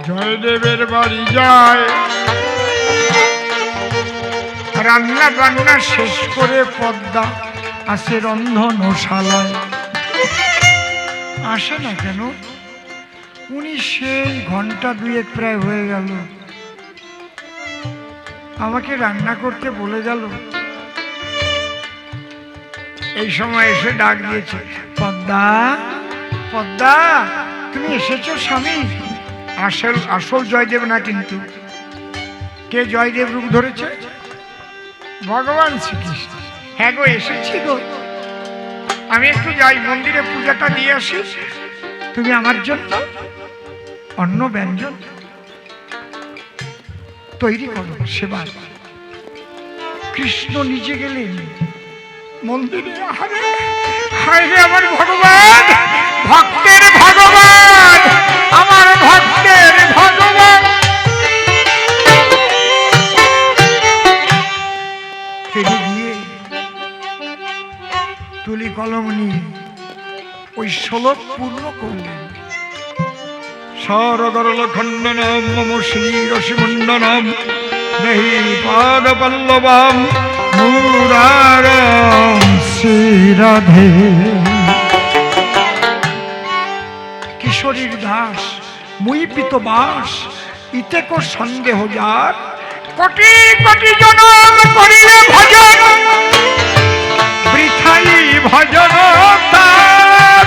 জয়দেবের বাড়ি যায়, রান্না বান্না শেষ করে পদ্মা আসে রন্ধনশালায়। আসে না কেন? উনি সেই ঘন্টা দুয়েক প্রায় হয়ে গেল, আমাকে রান্না করতে বলে গেল। এই সময় এসে ডাক দিয়েছে, পদ্মা পদ্মা তুমি এসেছো স্বামী। আসল আসল জয়দেব না কিন্তু, কে জয়দেব রূপ ধরেছে? ভগবান শ্রীকৃষ্ণ। হ্যাঁ গো এসেছি গো, আমি একটু যাই মন্দিরে পূজাটা দিয়ে আসি, তুমি আমার জন্য অন্ন ব্যঞ্জন তৈরি করো, সেবা। কৃষ্ণ নিজে গেলেন মন্দিরে। হায় হায় আমার ভগবান, ভক্তের ভগবান, আমার ভক্তের ভগবান। তিনি গিয়ে তুলি কলম নিয়ে ওই শ্লোক পূর্ণ করলেন। সরগরল খণ্ডনম মম শ্রীরসিমণ্ডনম নেহি পাদ পল্লবম মুরারম শ্রীরাধে। কিশোরীর দাস মুই পিত বাস, ইতে কো সন্দেহ যার, কোটি কোটি জনম করিলে ভজন, বৃথাই ভজন তার।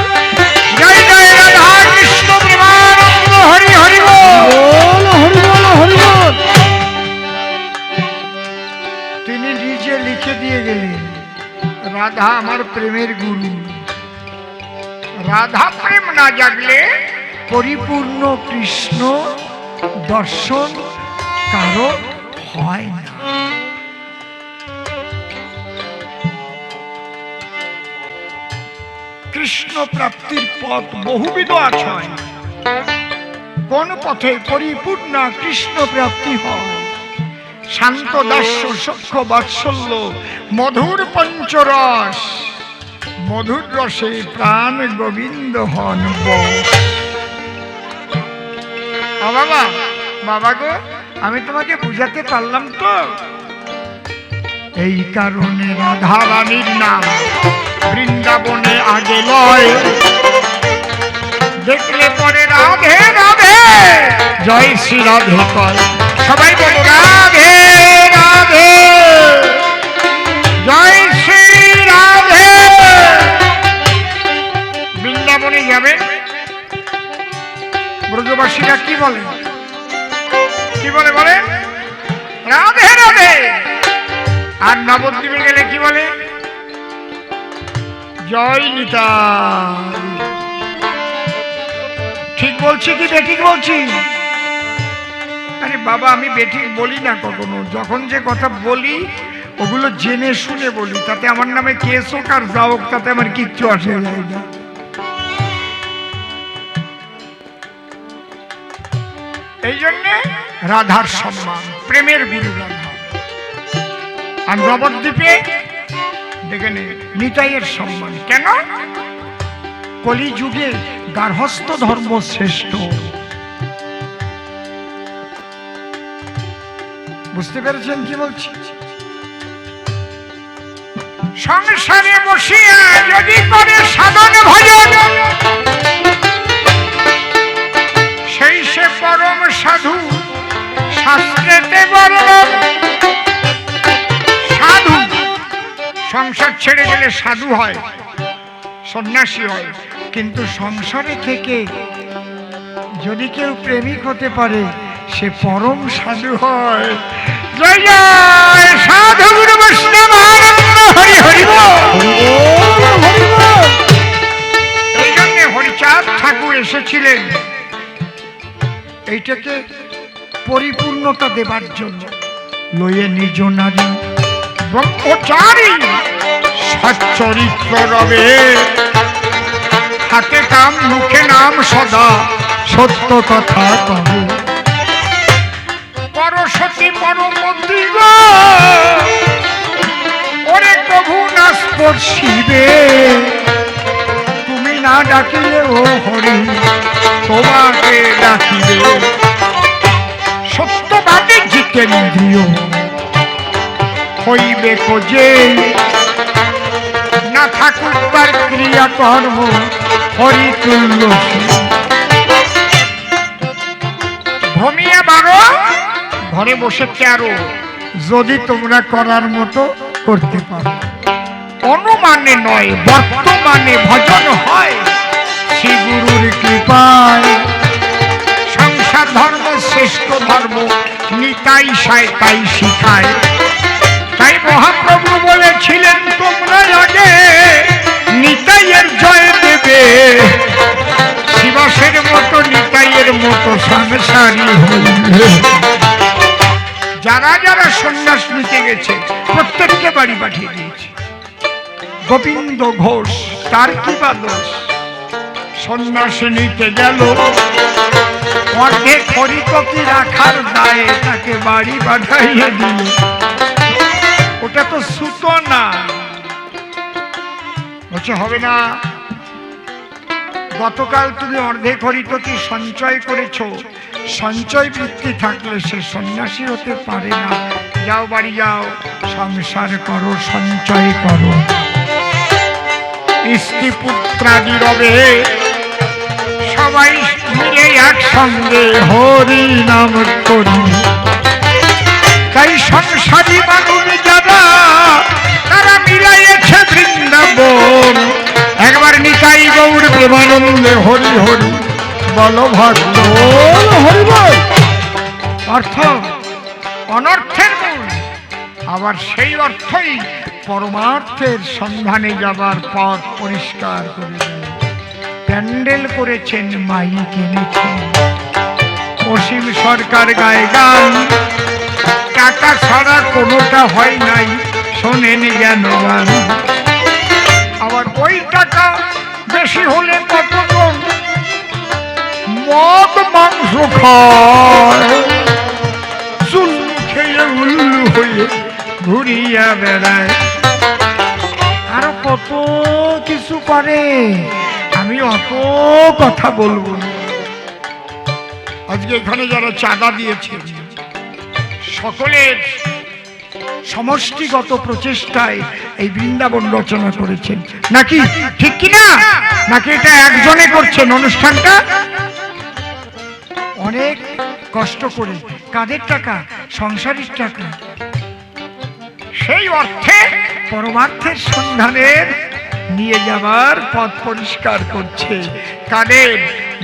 জয় জয় রাধা কৃষ্ণ প্রেমানন্দ, হরি হরি বল, হরি বল, হরি বল। তিনি নিজে লিখে দিয়ে গেলেন, রাধা আমার প্রেমের গুরু। রাধা প্রেম না জাগলে পরিপূর্ণ কৃষ্ণ দর্শন কারো হয় না। কৃষ্ণ প্রাপ্তির পথ বহুবিধ আছে, কোন পথে পরিপূর্ণ কৃষ্ণ প্রাপ্তি হয়? শান্ত দাস্য সখ্য বাৎসল্য মধুর পঞ্চরস, মধুর রসে প্রাণ গোবিন্দ হন। বাবা বাবা গো, আমি তোমাকে বুঝাতে পারলাম তো? এই কারণে রাধা রানীর নাম বৃন্দাবনে আগে লয়, দেখলে পরে রাধে রাধে জয় শ্রী রাধে কয়। সবাই বলো রাধে রাধে জয় শ্রী রাধে। বৃন্দাবনে যাবেন, ব্রজবাসীরা কি বলে, কি বলে বলে রাধে রাধে। আর নবদ্বীপে গেলে কি বলে জয় নিতাই। ঠিক বলছি কি বেঠিক বলছি? আরে বাবা, আমি বেঠিক বলি না কখনো। যখন যে কথা বলি ওগুলো জেনে শুনে বলি, তাতে আমার নামে কেস হোক আর যা হোক, তাতে আমার কিচ্ছু আসে যায় না। এই জন্যে রাধার সম্মান, প্রেমের গুরু রাধা। আর নবদ্বীপে দেখে নে নিতাইয়ের সম্মান। কেন? কলিযুগে গার্হস্থ ধর্ম শ্রেষ্ঠ। বুঝতে পেরেছেন কি বলছি? সংসারে বসিয়া যদি করে সাধন ভজন, সেই সে পরম সাধু, শাস্ত্রেতে বর্ণন। সাধু সংসার ছেড়ে গেলে সাধু হয়, সন্ন্যাসী হয়। কিন্তু সংসারে থেকে যদি কেউ প্রেমিক হতে পারে, সে পরম সাধু হয়। জয় জয় সাধু গুরু বৈষ্ণব আনন্দ হরি হরি বল। এই জন্য হরিচাঁদ ঠাকুর এসেছিলেন এইটাকে পরিপূর্ণতা দেবার জন্য। লয়ে নিজ নারী ব্রহ্মচারী সচ্চরিত্র রবে, হাতে কাম মুখে নাম সদা সত্য কথা কবে। পরশতী পরমন্ত্রী গো, ওরে প্রভু না স্পর্শিবে, তুমি না ডাকিলে ও হরি তোমাকে ডাকিবে। সত্যবাদী জিতেন্দ্রিয় হইবে খোঁজে, না থাকুক তার ক্রিয়া কর্ম হরিতুল্য। ঘুমিয়ে বারো, ঘরে বসে তেরো, যদি তোমরা করার মতো করতে পারো। অনুমানে নয় বর্তমানে ভজন হয় শ্রী গুরুর কৃপায়। সংসার ধর্ম শ্রেষ্ঠ ধর্ম, নিতাই সায় তাই শিখায়। তাই মহাপ্রভু বলেছিলেন তোমরা আগে নিতাইয়ের জয় দেবে, শিবাসের মতো নিতাইয়ের মতো সংসারী হইবে। যারা যারা সন্ন্যাস নিতে গেছে প্রত্যেককে বাড়ি পাঠিয়ে দিয়েছে। গোবিন্দ ঘোষ তার কি বা দোষ? সন্ন্যাস নিতে গেল, অর্ধেক হরিকতি রাখার দায়ে তাকে বাড়ি পাঠাইয়ে দিল। ওটা তো সুতো না, বলছে হবে না। গতকাল তুমি অর্ধেক হরিকতি সঞ্চয় করেছো, সঞ্চয় বৃত্তি থাকলে সে সন্ন্যাসী হতে পারে না। যাও বাড়ি যাও, সংসার করো, সঞ্চয় করো। স্ত্রী পুত্রাদি রবে, সবাই মিলে একসঙ্গে হরি নাম করি। তাই সংসারী মানুষ যারা, তারা মিলাইয়েছে বৃন্দাবন। একবার নিতাই গৌর প্রেমানন্দে হরি হরি বল ভক্ত হরি বল। অর্থ অনর্থের মূল, আবার সেই অর্থই পরমার্থের সন্ধানে যাবার পথ পরিষ্কার করে দেয়। প্যান্ডেল করেছেন, মাইক এনেছেন, অসীম সরকার গায়ে গান, টাকা ছাড়া কোনোটা হয় নাই, শোনেন জ্ঞান গান। আবার ওই টাকা বেশি হলে কতক্ষণ মদ মাংস খায়, চুল খেয়ে উল্লু হয়ে ঘুরিয়া বেড়ায়, আরো কত কিছু করে। আমি অত কথা বলবো না। আজকে এখানে যারা চাঁদা দিয়েছে সকলের সমষ্টিগত প্রচেষ্টায় এই বৃন্দাবন রচনা করেছেন, নাকি ঠিক কিনা? নাকি এটা একজনে করছেন অনুষ্ঠানটা? অনেক কষ্ট করে, কাদের টাকা? সংসারের টাকা। সেই অর্থে পরমার্থের সন্ধানের নিয়ে যাবার পথ পরিষ্কার করছে। কাদের?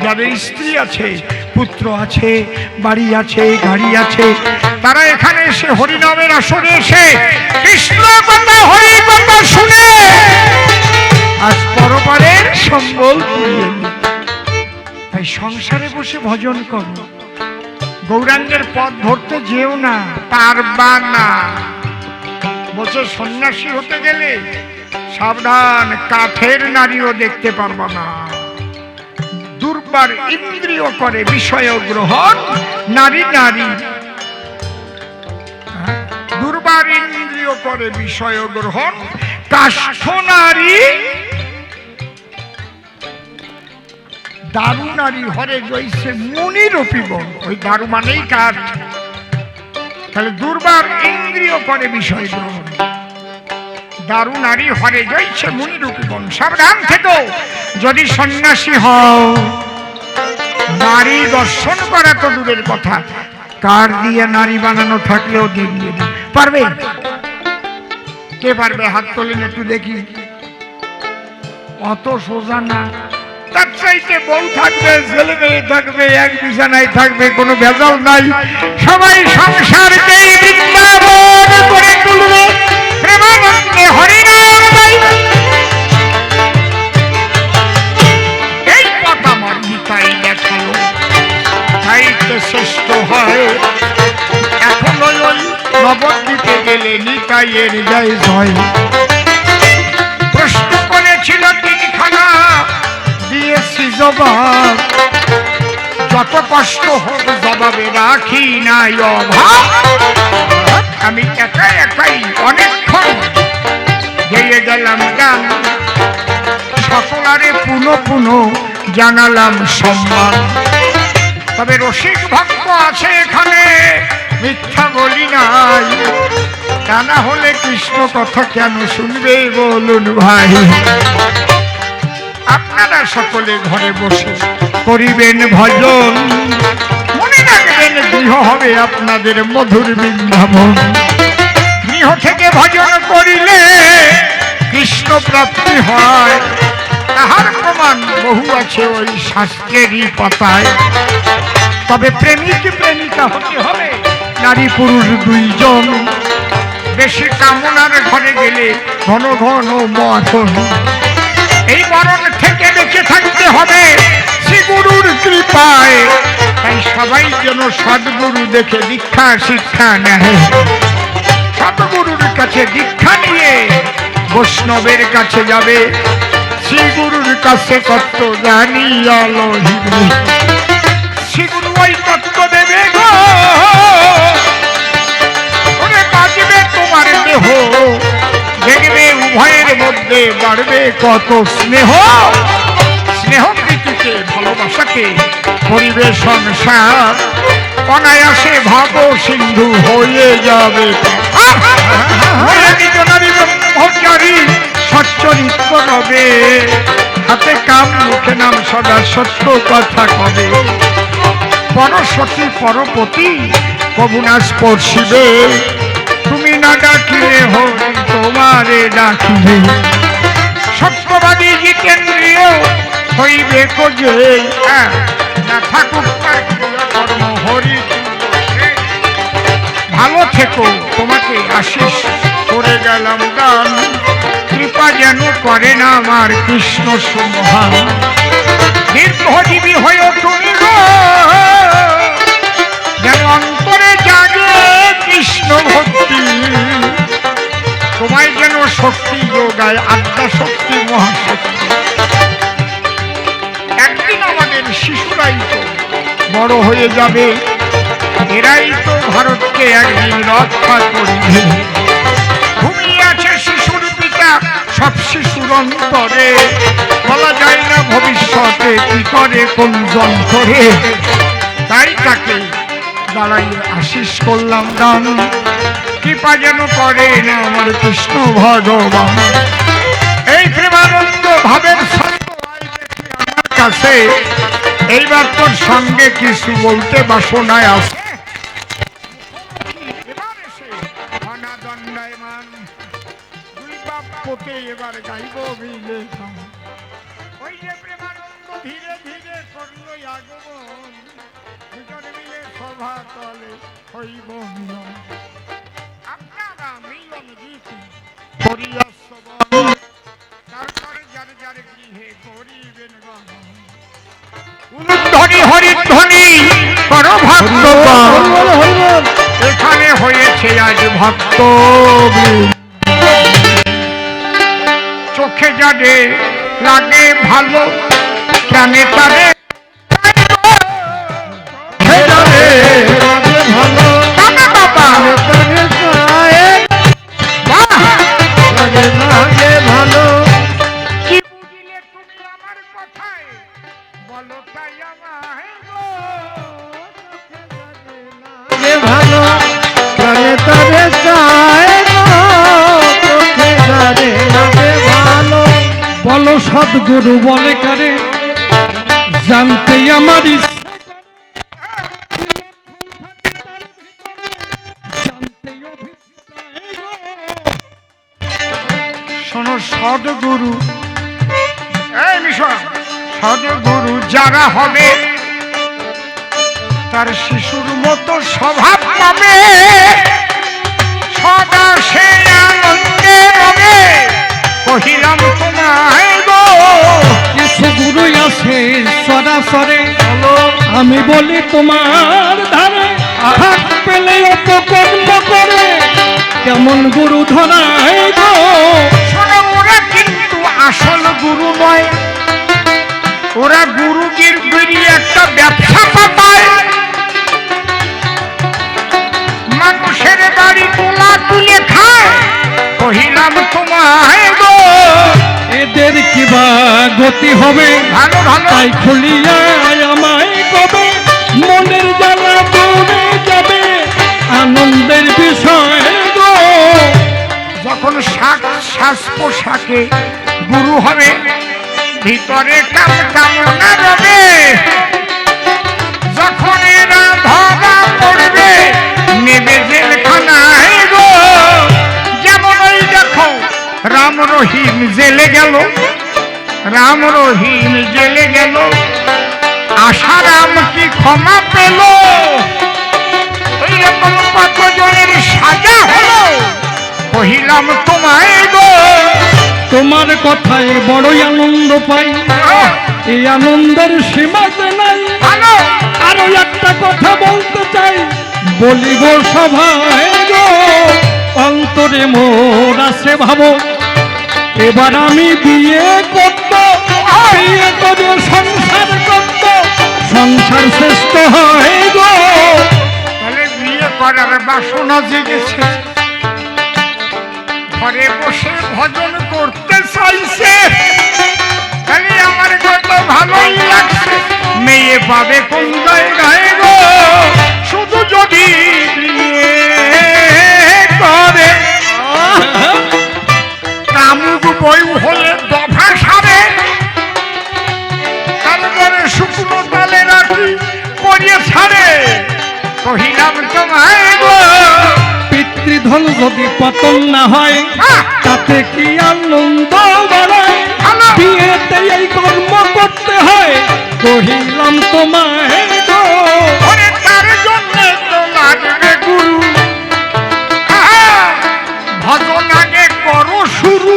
যাদের স্ত্রী আছে, পুত্র আছে, বাড়ি আছে, গাড়ি আছে, তারা এখানে এসে হরিনামের আসরে এসে কৃষ্ণ কথা, হরি কথা শুনে আজ পরপারের সম্বল কুড়িয়ে নিই। তাই সংসারে বসে ভজন করো, গৌরাঙ্গের পথ ধরতে যেও না, পারবা না। বলছে সন্ন্যাসী হতে গেলে সাবধান, কাঠের নারীও দেখতে পারবা না। দুর্বার ইন্দ্রিয় করে বিষয় গ্রহণ, নারী নারী, দুর্বার ইন্দ্রিয় করে বিষয় গ্রহণ, কাষ্ঠ নারী দারু নারী হরে জৈসে মুনির অপিবন। ওই দারু মানেই কাঠ। তাহলে দুর্বার ইন্দ্রিয় করে বিষয় গ্রহণ, দারু নারী হরে জৈসে মুনির অপিবন। সাবধান থেকো, যদি সন্ন্যাসী হও, নারী দর্শন করা তো দূরের কথা, কার দিয়ে নারী বানানো থাকলেও দেখবে না। পারবে? কে পারবে? হাত তোলেন একটু দেখি। অত সোজা না। তার চাইতে বউ থাকবে, ছেলে মেয়ে থাকবে, এক বিছানায় থাকবে, কোনো ভেজাল নাই, সবাই সংসারকেই বৃন্দাবন করে তুলবে, প্রেমানন্দে হরিনাম গাইবে। এই কথা আমার গীতায় দেখালো, চাইতে শ্রেষ্ঠ হয়। এখন ওই নবদ্বীপে গেলে নিতাইয়ের জয় জয়। প্রশ্ন করেছিল তিনখানা, দিয়েছি জবাব, যত কষ্ট হোক জবাবে রাখি নাই অভাব। আমি একাই একাই অনেকক্ষণ গেয়ে গেলাম গান, সকলারে পুনঃ পুনঃ জানালাম সম্মান। তবে রসিক ভক্ত আছে এখানে, মিথ্যা বলি নাই, তা না হলে কৃষ্ণ কথা কেন শুনবে বলুন ভাই? আপনারা সকলে ঘরে বসে করিবেন ভজন, মনে রাখবেন গৃহ হবে আপনাদের মধুর বৃন্দাবন। গৃহ থেকে ভজন করিলে কৃষ্ণ প্রাপ্তি হয়, তাহার প্রমাণ বহু আছে ওই শাস্ত্রেরই পাতায়। তবে প্রেমিক প্রেমিকা হতে হবে নারী পুরুষ দুইজন। বেশি কামনার ঘরে গেলে ঘন ঘন মরণ। এই মরণ থেকে বেঁচে থাকতে হবে শ্রীগুরুর কৃপায়। তাই সবাই যেন সদ্গুরু দেখে দীক্ষা শিক্ষা নেয়। সদ্গুরুর কাছে দীক্ষা নিয়ে বৈষ্ণবের কাছে যাবে, শ্রীগুরুর কাছে তত্ত্ব জানিয়া লহিবে। শ্রীগুরু ওই তত্ত্ব দেবে গো, ওরে বাজবে তোমার দেহ, দেখবে উভয়ের মধ্যে বাড়বে কত স্নেহ। স্নেহ প্রীতিকে ভালোবাসাকে করিবে সংসার, অনায়াসে ভাব সিন্ধু হয়ে যাবে। সচ্চরিত্র হবে, হাতে কাম মুখে নাম সদা সত্য কথা কবে। পরসতী পরপতি কবু না স্পর্শিবে, তুমি না ডাকিলে হরি তোমারে ডাকিবে। সত্যবাদী জিতেন্দ্রিয় হইবে কোজে, না থাকুক তার কর্ম হরি। ভালো থেকো, তোমাকে আশিস করে গেলাম দান, কৃপা যেন করে না আমার কৃষ্ণ সম্ভান। দীর্ঘজীবী হয়েও তুমি গো, যেন অন্তরে জাগে কৃষ্ণ ভক্তি। তোমায় যেন শক্তি যোগায় আত্মা শক্তি মহাশক্তি। একদিন আমাদের শিশুরাই তো বড় হয়ে যাবে, এরাই তো ভারতকে একদিন রক্ষা করবে। ঘুমিয়ে আছে শিশুর পিতা, সব শিশুর অন্তরে, বলা যায় না ভবিষ্যতে কি করে কোন যন্ত্রে। তাই তাকে দাঁড়াই আশিস করলাম দান, কৃপা যেন করে না আমার কৃষ্ণ ভগবান। এই প্রেমানন্দ ভাবের সত্য আই দেখি আমার কাছে, এইবার তোর সঙ্গে কিছু বলতে বাসনায় আছে। এবার এসে অনাদণ্ডায়মান দুই বাপ পোতে এবার গাইব মিলে গান। ওই যে প্রেমানন্দ ধীরে ধীরে করলো আগমন, দুজন মিলে সভা তলে হইব মিলন। আপনারা মিলন গীতি করিয়া শ্রবণ, তারপরে যার যার গৃহে করিবেন গান। উলুধ্বনি হরিধ্বনি করো ভক্তগণ, এখানে হয়েছে আজ ভক্ত। চোখে যাবে লাগে ভালো, প্রাণে তারে বলো সদ্গুরু বলে কারে, জানতে আমার শোনো সদ্গুরু, এই বিষয় সদ্গুরু যারা হবে তার শিশুর মতো স্বভাব পাবে, সদা সে আনন্দে রবে। কহিলাম তোমায় গো, কিছু গুরুই আছে সরাসরে, আমি বলি তোমার ধারে হাত পেলে অপকর্ম করে, কেমন গুরু ধরায় গো। শোনো ওরা কিন্তু আসল গুরু নয়, ওরা গুরুগির বেরিয়ে একটা ব্যবসা পাতায়, মানুষের বাড়ি তোলা তুলে খায়। কহিলাম তোমায় গো, এদের কিবা গতি হবে, ভালো ভালো তাই খুলিয়া আমায় কবে, মনের জ্বালা দূরে যাবে, আনন্দের বিষয় গো। যখন শ্বাস পোশাকে গুরু হবে, ভিতরে কাম কামনা রবে। যখন এরা ধরা পড়বে, নেবে জেলখানায় গো। যেমন ওই দেখো রাম রহিম জেলে গেল, রাম রহিম জেলে গেল, আশারাম কি ক্ষমা পেল। ওই রকম কতজনের সাজা হলো। কহিলাম তোমায় গো, তোমার কথায় বড়ই আনন্দ পাই, এই আনন্দের সীমাতে নাই। ভালো আরো একটা কথা বলতে চাই, বলিব সভায় গো, অন্তরে মোর আছে ভাবো, এবার আমি বিয়ে করব, বিয়ে করে সংসার করব, সংসার শ্রেষ্ঠ হয় গো। তাহলে বিয়ে করার বাসনা জেগেছে, ঘরে বসে ভজন করতে চাইছে। তাহলে আমার কত ভালোই লাগছে। মেয়ে পাবে কোন জায়গায় গো, শুধু যদি বিয়ে করে। কামুক বই হলে দফা সারে, তারপরে শুকনো তালে রাখি করিয়ে ছাড়ে। কহিলাম তোমায় গো, পিতৃধন যদি পতন না হয়, তাতে কি আনন্দ বাড়ায়, বিয়েতে এই কর্ম করতে হয়। কহিলাম তোমায় গো, ওরে তার জন্য তো লাগবে গুরু। ভজন আগে করো শুরু,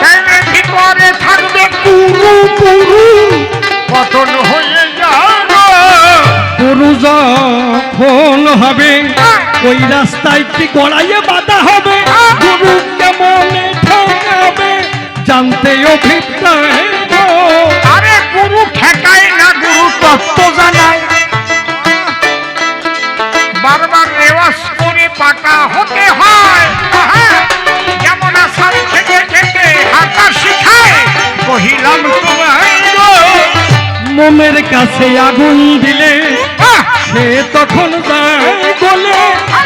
তাইলে ভিতরে থাকবে গুরু গুরু। পতন হয়ে যাবে গুরু যখন হবে, ওই রাস্তায় কি গড়াইয়ে বাধা হবে, গুরু কেমনে ঠকাবে, জানতে অভিপ্রায় গো। আরে গুরু ঠেকায় না, গুরু তত্ত্ব জানায়। বারবার রেওয়াজ করে পাকা হতে হয়। যেমন আসার থেকে থেকে হাঁটা শিখায়। কহিলাম তোমায় গো, মোমের কাছে আগুন দিলে সে সে তখন যায় বলে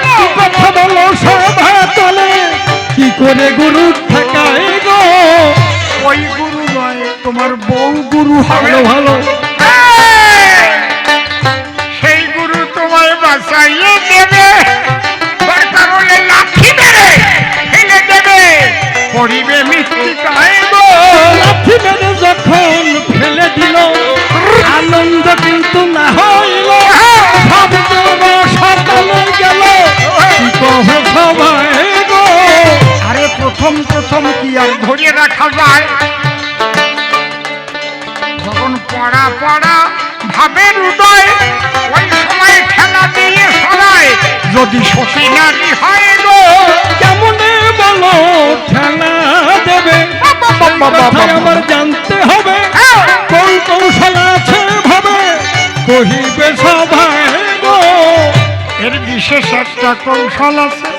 কি কথা বলো সভা তলে কি করে গুরু ঠেকায় গো ওই গুরু নয়, তোমার বউ গুরু হবে। ভালো ভালো সেই গুরু তোমায় বাঁচাইয়ে দেবে, দরকার হলে লাঠি মেরে ফেলে দেবে, পরিবে মৃত্তিকায় গো। লাঠি মেরে যখন ফেলে দিল আনন্দ কিন্তু না হইল সব সকালে গেল কি কহ সবাই গো আরে প্রথম প্রথম কি আর ধরে রাখা যায়, যখন পড়া পড়া ভাবের উদয়, ওই সময় খেলা দিয়ে সরায়, যদি সতী নারী হয় গো। কেমনে বলো ঠেলা দেবে কথাই আমার জানতে হবে কোন কৌশল আছে ভাবে কহিবে সবাই গো এর বিশেষ একটা কৌশল আছে,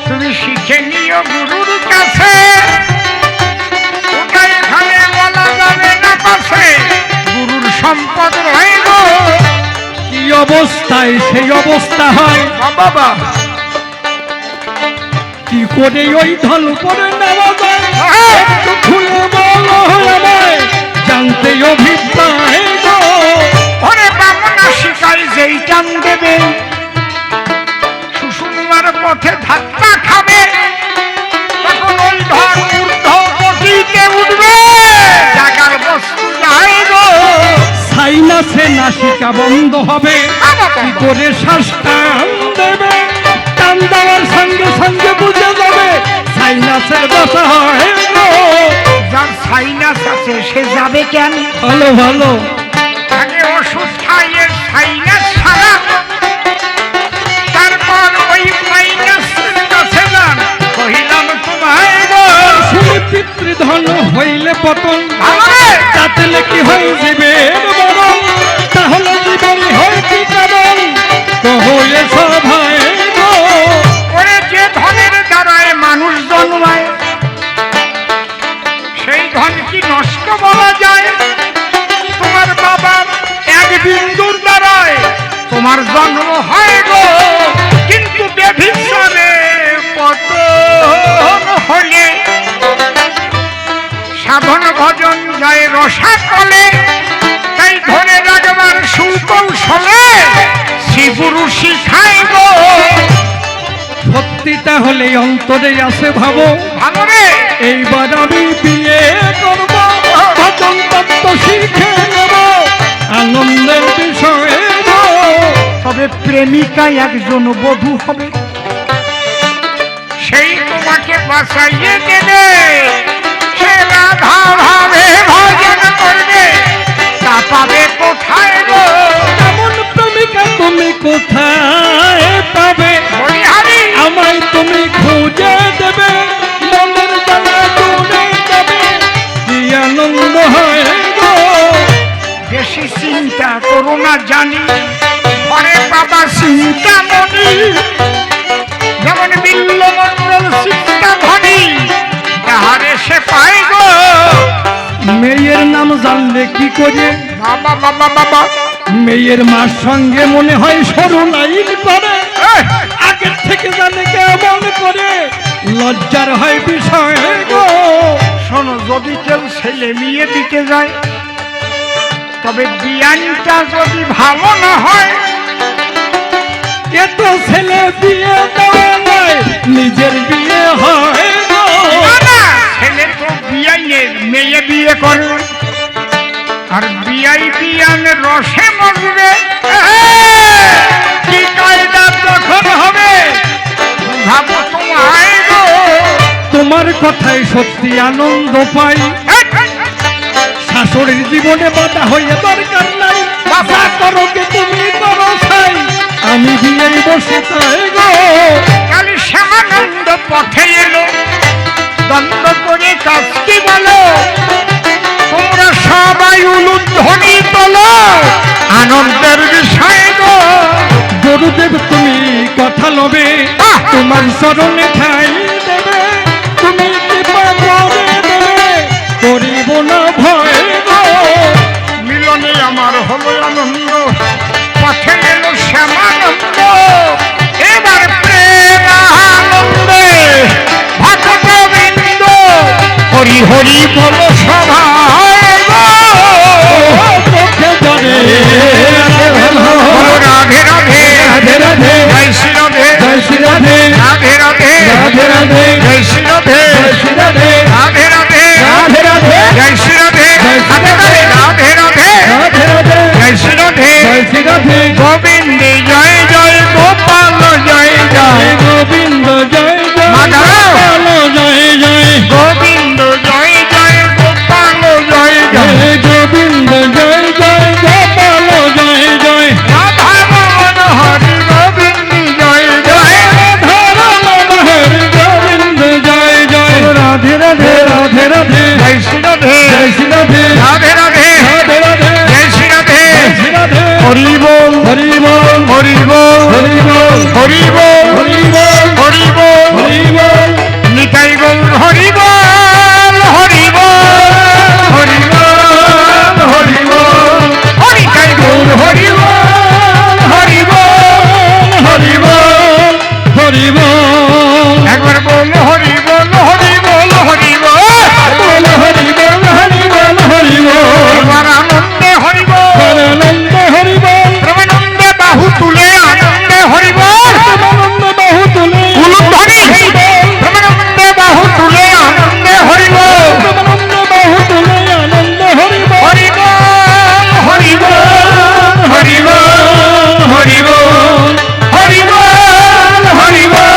তুমি শিখে নিও গুরুর কাছে, ওটা এখানে বলা যাবে না পাশে, গুরুর সম্পদ রয়ে গো। কি অবস্থায় সেই অবস্থা হয় বাবা কি করে ওই ধন করে নেওয়া যায় একটু খুলে বলো আমায় জানতে অভিপ্রায় গো ওরে বামনা শিকাই যেই টান দেবে, সুষুম্নার পথে ধাক্কা খাবে, তখন ওই ধর ঊর্ধ্ব গতিতে উঠবে, জাগার বস্তু যায় গো। সাইনাসে নাসিকা বন্ধ হবে কি করে শ্বাস টান দেবে টান দেওয়ার সঙ্গে সঙ্গে বুঝে যাবে সাইনাসের দশা হয় গো যার সাইনাস আছে সে যাবে কেন? ভালো ভালো আগে ওষুধ খাইয়ে সাইনাস সারা, তারপর ওই মাইনাসের কাছে যান, কহিলাম তোমায় গো। শুনি পিতৃধন হইলে পতন ভালো তাতে কি হয় জীবের মরণ তাহলে জীবন হয় কি কারণ কহলে সভায় গো ওরে যে ধনের দ্বারায় মানুষ জন্মায়, সেই ধন কি নষ্ট বলা যায়? তোমার বাবার এক বিন্দুর দ্বারায় তোমার জন্ম হয় গো, কিন্তু বেভিচারে পতন হলে সাধন ভজন যায় রসাতলে, তাই ধরে রাখবার সুকৌশলে শ্রীগুরু শিখায় গো। সত্যি তাহলে অন্তরে আসে ভাবো ভালো রে এইবার আমি বিয়ে করব ভজন তত্ত্ব শিখে নেব আনন্দের বিষয়ে গো তবে প্রেমিকা একজন বধূ হবে, সেই তোমাকে বাঁচাইয়ে দেবে, সে রাধা ভাবে ভজন করবে, তা পাবে কোথায় গো? এমন প্রেমিকা তুমি কোথায় পাবে বলিহারি আমায় তুমি খুঁজে দেবে মনের জ্বালা দূরে যাবে কি আনন্দ হয় গো বেশি চিন্তা করো না জানি, ঘরে বাবা চিন্তা মনি, যেমন বিল্ল মন্ডল চিন্তা ধনী, তাহারে সে পায় গো। মেয়ের নাম জানলে কি করে বাবা বাবা বাবা মেয়ের মার সঙ্গে মনে হয় সরু লাইন করে আগের থেকে জানে কেমন করে লজ্জার হয় বিষয় গো শোনো, যদি কেউ ছেলে মেয়ে দিতে যায়, তবে বিয়ানটা যদি ভালো না হয়, এত ছেলে বিয়ে দেওয়া নয় নিজের বিয়ে হয় গো না, ছেলে তো বিয়াইয়ে মেয়ে বিয়ে করে, আর বিয়াই বিয়ান রসে মজবে, কি কায়দা তখন হবে ভাবো তোমায় গো। তোমার কথায় সত্যি আনন্দ পাই শাশুড়ির জীবনে বাধা হয়ে দরকার নাই বাধা করো কে তুমি করো ছাই আমি বিয়ে বসে তাই গো কালি শ্যামানন্দ পথে এলো, দ্বন্দ্ব করে কাজ কি বলো, তোমরা সবাই উলুধ্বনি তোলো, আনন্দের বিষয় গো। গুরুদেব তুমি কথা লবে তোমার চরণে ঠাই দেবে তুমি কৃপা করে দেবে করিব না ভয় গো মিলনে আমার হলো আনন্দ, পথে এলো হরি বল সভায় গো। চোখে জলে বলো রাধে রাধে রাধে রাধে জয় শ্রী রাধে জয় শ্রী রাধে রাধে রাধে রাধে রাধে জয় শ্রী রাধে জয় শ্রী রাধে রাধে রাধে রাধে রাধে জয় শ্রী রাধে জয় শ্রী রাধে। রাধে রাধে রাধে রাধে জয় শ্রী রাধে জয় শ্রী রাধে গোবিন্দ জয় জয় গোপাল জয় জয় গোবিন্দ জয় জয় মাধব। গোপাল জয় জয় গোবিন্দ জয় জয় গোপাল জয় জয় গোবিন্দ জয় জয় গোপাল জয় জয় রাধা মোহন হরি গোবিন্দ জয় জয় গোবিন্দ জয় জয় রাধে রাধে রাধে রাধে জয় শ্রী রাধে জয় শ্রী রাধে রাধে রাধে রাধে রাধে জয় শ্রী রাধে জয় শ্রী রাধে হরি বল হরি বল হরি বল হরি বল হরি বল হরি বল হরি বল হরি বল নিতাই বল হরি বল হরি বল হরি বল হরি বল হরিতাই বল হরি বল হরি বল হরি বল হরি বল একবার বল হরি বল হরি বল হরি বল বল হরি বল হরি বল হরি বল এবার আনন্দে হরি বল আনন্দ হরি বল প্রেমানন্দে বাহু তুলে আনন্দে হরি বল আনন্দ বাহু তুলে উলুধ্বনি প্রেমানন্দে বাহু তুলে আনন্দে হরি বল আনন্দ বাহু তুলে আনন্দ হরি বল হরি বল হরি বল হরি বল হরি বল হরি বল হরি বল হরি বল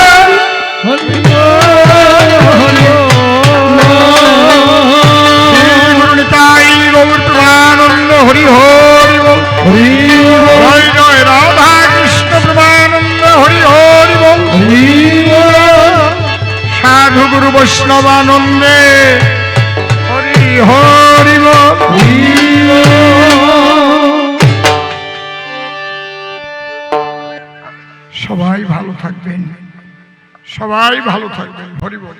নিতাই গৌর প্রেমানন্দ হরি হরি বল হরি বল জয় জয় রাধা কৃষ্ণ প্রেমানন্দ হরি হরি বল হরি বল সাধু গুরু বৈষ্ণবানন্দে হরি হরি বল সবাই ভালো থাকবেন, সবাই ভালো থাকবেন। হরি বল।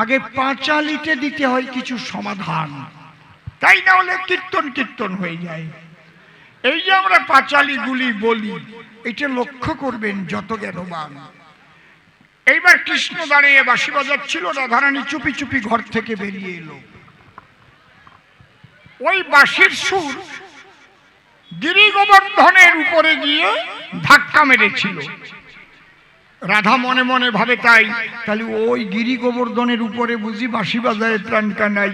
আগে পাঁচালিতে দিতে হয় কিছু সমাধান, তাই না হলে কীর্তন কীর্তন হয়ে যায়। এই যে আমরা পাঁচালিগুলি বলি, এটা লক্ষ্য করবেন যত জ্ঞানবান। এইবার কৃষ্ণ দাঁড়িয়ে বাঁশি বাজাচ্ছিল, রাধারানী চুপি চুপি ঘর থেকে বেরিয়ে এলো। ওই বাঁশির সুর গিরি গোবর্ধনের উপরে গিয়ে ধাক্কা মেরেছিল। রাধা মনে মনে ভাবে তাহলে ওই গিরি গোবর্ধনের উপরে বুঝি বাঁশি বাজায় প্রাণ কানাই।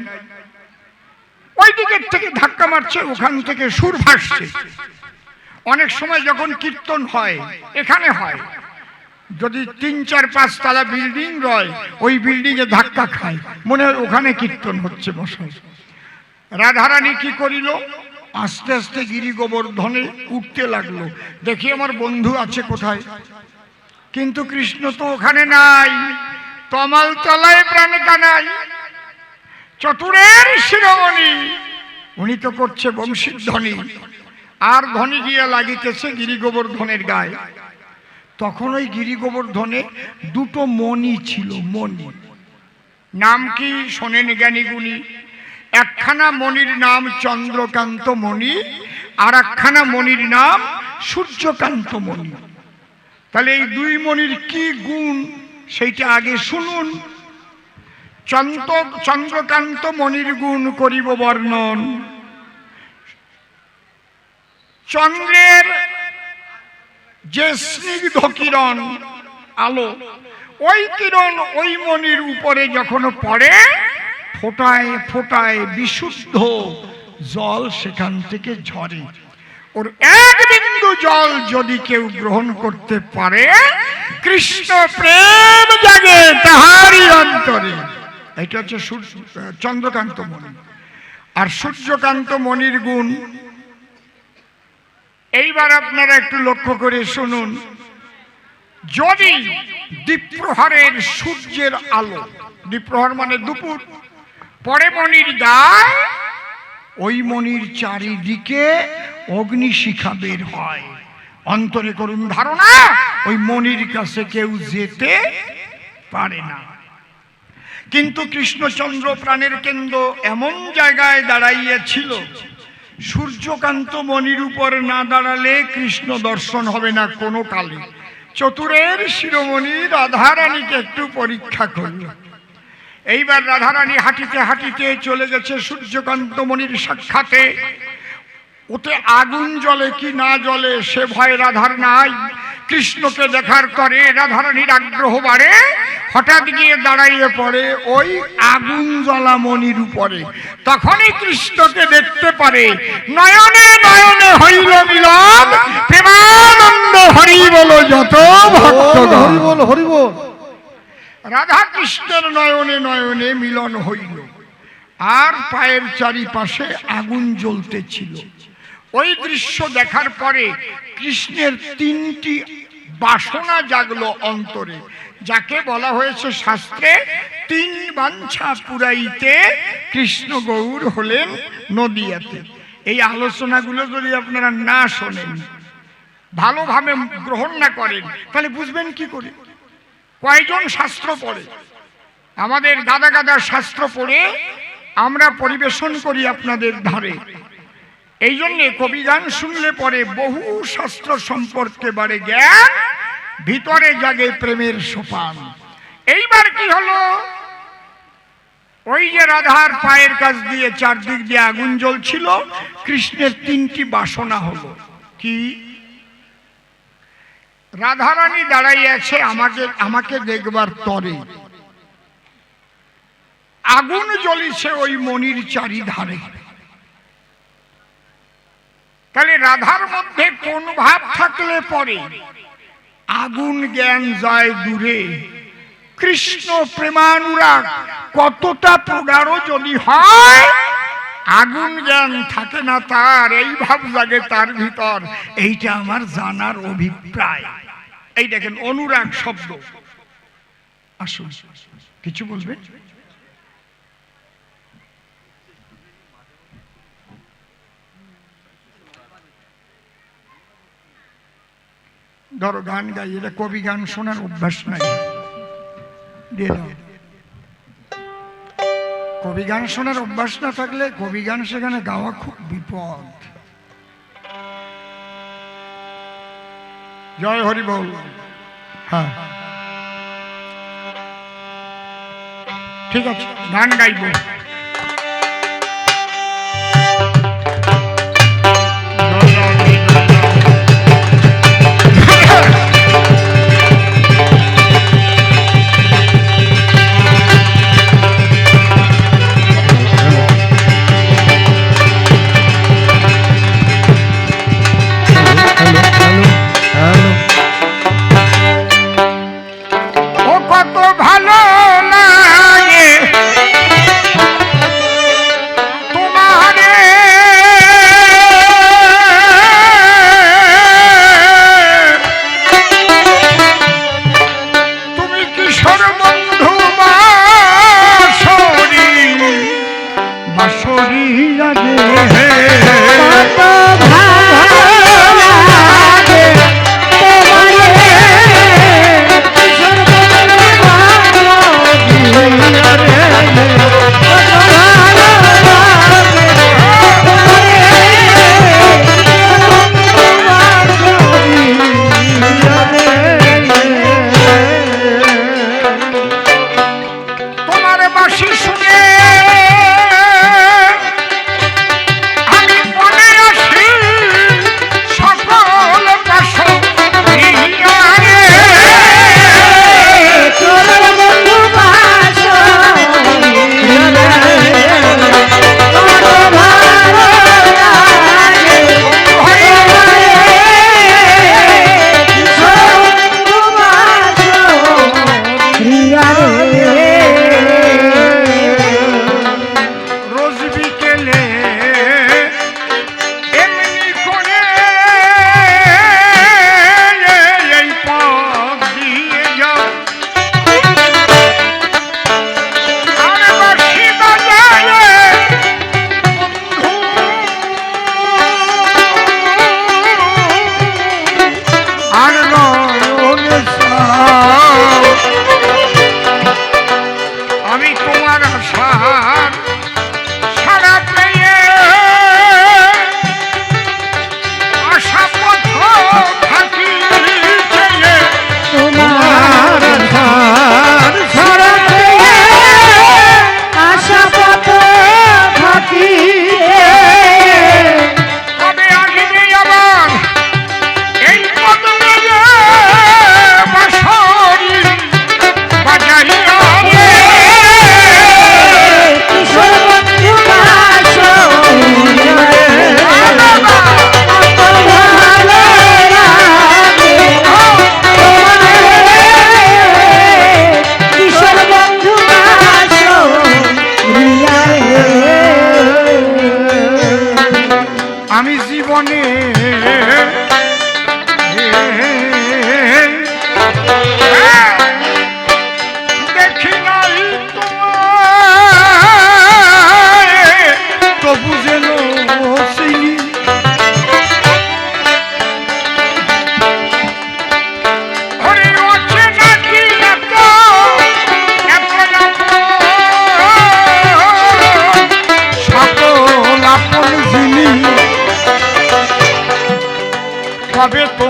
ওই দিকের থেকে ধাক্কা মারছে, ওখান থেকে সুর ভাসছে। অনেক সময় যখন কীর্তন হয়, এখানে হয়, যদি 3, 4, 5 তলা বিল্ডিং রয়, ওই বিল্ডিং এ ধাক্কা খায়, মনে হয় ওখানে কীর্তন হচ্ছে মশাই। রাধারানী কি করিল, আস্তে আস্তে গিরি গোবর্ধনে উঠতে লাগলো। দেখি আমার বন্ধু আছে কোথায়, কিন্তু কৃষ্ণ তো ওখানে নাই, তমাল তলায় প্রাণ কানাই। চতুরের শিরোমণি উনি তো করছে বংশীর ধ্বনি, আর ধ্বনি গিয়ে লাগিতেছে গিরি গোবর্ধনের গায়ে। তখন ওই গিরি গোবর্ধনে দুটো মণি ছিল। মণি নাম কি শোনেন জ্ঞানী গুণী? একখানা মণির নাম চন্দ্রকান্ত মণি, আর একখানা মণির নাম সূর্যকান্ত মণি। তাহলে এই দুই মণির কি গুণ সেইটা আগে শুনুন। চন্দ্রকান্ত মণির গুণ করিব বর্ণন। চন্দ্রের যে স্নিগ্ধ কিরণ আলো, ওই কিরণ ওই মণির উপরে যখন পড়ে, ফোটায় ফোটায় বিশুদ্ধ জল সেখান থেকে ঝরে। ওর এক বিন্দু জল যদি কেউ গ্রহণ করতে পারে, কৃষ্ণ প্রেম জাগে তাহারই অন্তরে। এটা হচ্ছে চন্দ্রকান্ত মণি। আর সূর্যকান্ত মণির গুণ এইবার আপনারা একটু লক্ষ্য করে শুনুন। যদি দ্বীপ্রহরের সূর্যের আলো, দ্বীপ্রহর মানে দুপুর, পরে মণির গায়ে, ওই মণির চারিদিকে অগ্নিশিখা বের হয়। অন্তরে করুন ধারণা, ওই মণির কাছে কেউ যেতে পারে না। কিন্তু কৃষ্ণচন্দ্র প্রাণের কেন্দ্র এমন জায়গায় দাঁড়াইয়াছিল, সূর্যকান্ত মণির উপর না দাঁড়ালে কৃষ্ণ দর্শন হবে না কোনো কালে। চতুরের শিরোমণি রাধারানীকে একটু পরীক্ষা করল। এইবার রাধারানী হাঁটিতে হাঁটিতে চলে গেছে সূর্যকান্ত মণির সাক্ষাতে। ওতে আগুন জ্বলে কি না জ্বলে সে ভয় রাধার নাই। কৃষ্ণকে দেখার পরে রাধারানীর আগ্রহ বাড়ে, হঠাৎ গিয়ে দাঁড়াইয়ে পড়ে ওই আগুন জ্বলা মণির উপরে। তখনই কৃষ্ণকে দেখতে পারে। নয়নে নয়নে হইল মিলন, প্রেমানন্দ হরি বলো যত ভক্তগণ। হরি বল, হরি বল। রাধা কৃষ্ণের নয়নে নয়নে মিলন হইল, আর পায়ের চারিপাশে আগুন জ্বলতেছিল। ওই দৃশ্য দেখার পরে কৃষ্ণের তিনটি বাসনা জাগলো অন্তরে, যাকে বলা হয়েছে শাস্ত্রে তিন বাঞ্ছা পুরাইতে কৃষ্ণ গৌর হলেন নদিয়াতে। এই আলোচনাগুলো যদি আপনারা না শোনেন, ভালোভাবে গ্রহণ না করেন, তাহলে বুঝবেন কি করে? কয়জন শাস্ত্র পড়ে? আমাদের গাদা গাদা শাস্ত্র পড়ে আমরা পরিবেশন করি আপনাদের ধারে। এই জন্যে কবিগান শুনলে পরে বহু শাস্ত্র সম্পর্কে বাড়ে জ্ঞান, ভিতরে জাগে প্রেমের সোপান। এইবার কি হলো? ওই যে রাধার পায়ের কাছ দিয়ে চারদিক দিয়ে আগুন জ্বলছিল, কৃষ্ণের তিনটি বাসনা হলো। কি? রাধারানী দাঁড়াইয়া আছে আমাকে দেখবার তরে, আগুন জ্বলিছে ওই মণির চারিধারে। তাহলে রাধার মধ্যে কোন ভাব থাকলে পরে আগুন জ্ঞান যায় দূরে। কৃষ্ণ প্রেমানুরাগ কতটা প্রগাঢ় যদি হয়, আগুন জ্ঞান থাকে না তার, এই ভাব জাগে তার ভিতর। এইটা আমার জানার অভিপ্রায়। এই দেখেন অনুরাগ শব্দ। আসুন কিছু বলবেন? ধরো গান গাই, এটা কবি গান শোনার অভ্যাস নাই, দিয়ে দাও। কবি গান শোনার অভ্যাস না থাকলে কবি গান সেখানে গাওয়া খুব বিপদ। জয় হরি বল। হ্যাঁ ঠিক আছে, গান গাইব। ও কত ভালো লাগে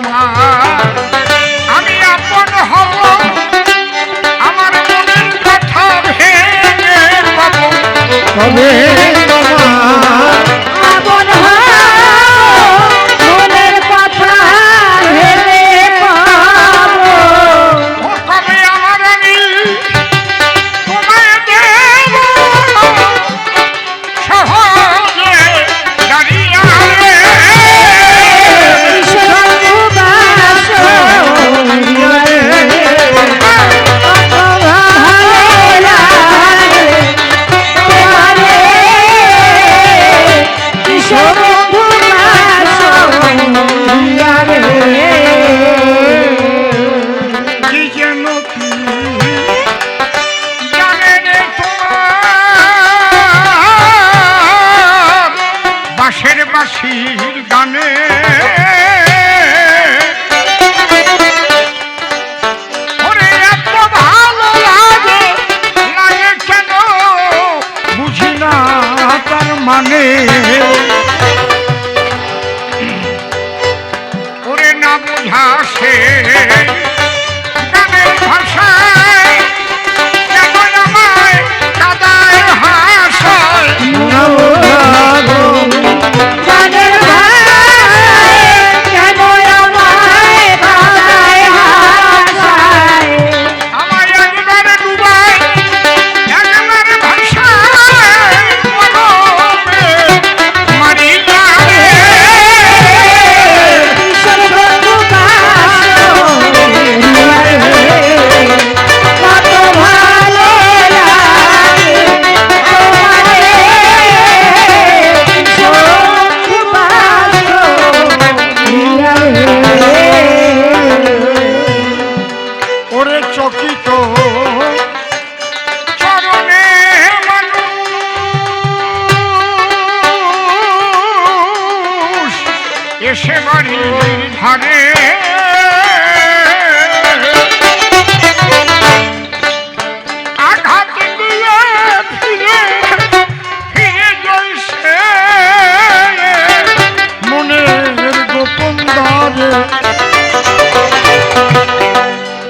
তোমার আমি আপন হব আমার মনের কথা ভেঙে পাবো তবে তোমার আপন মনের কথা ভেবে পাবো ও কবে আমার আমি তোমায় দেব সহজে দাঁড়িয়ে কি যেন কি জানে রে তোমার বাঁশের বাঁশির গানে ওরে এত ভালো লাগে লাগে কেন বুঝি না তার মানে ওরে না বোঝা সে গানের ভাষায় কেন আমায় কাদায় হাসায় আমায় একবারে ডুবায় একবারে ভাষায় মরমে মারি না রে। ওরে চকিত চরণে মানুষ এসে বাড়ির ধারে আঘাত দিয়ে ফিরে ফিরে জয়সে মনের গোপন দ্বারে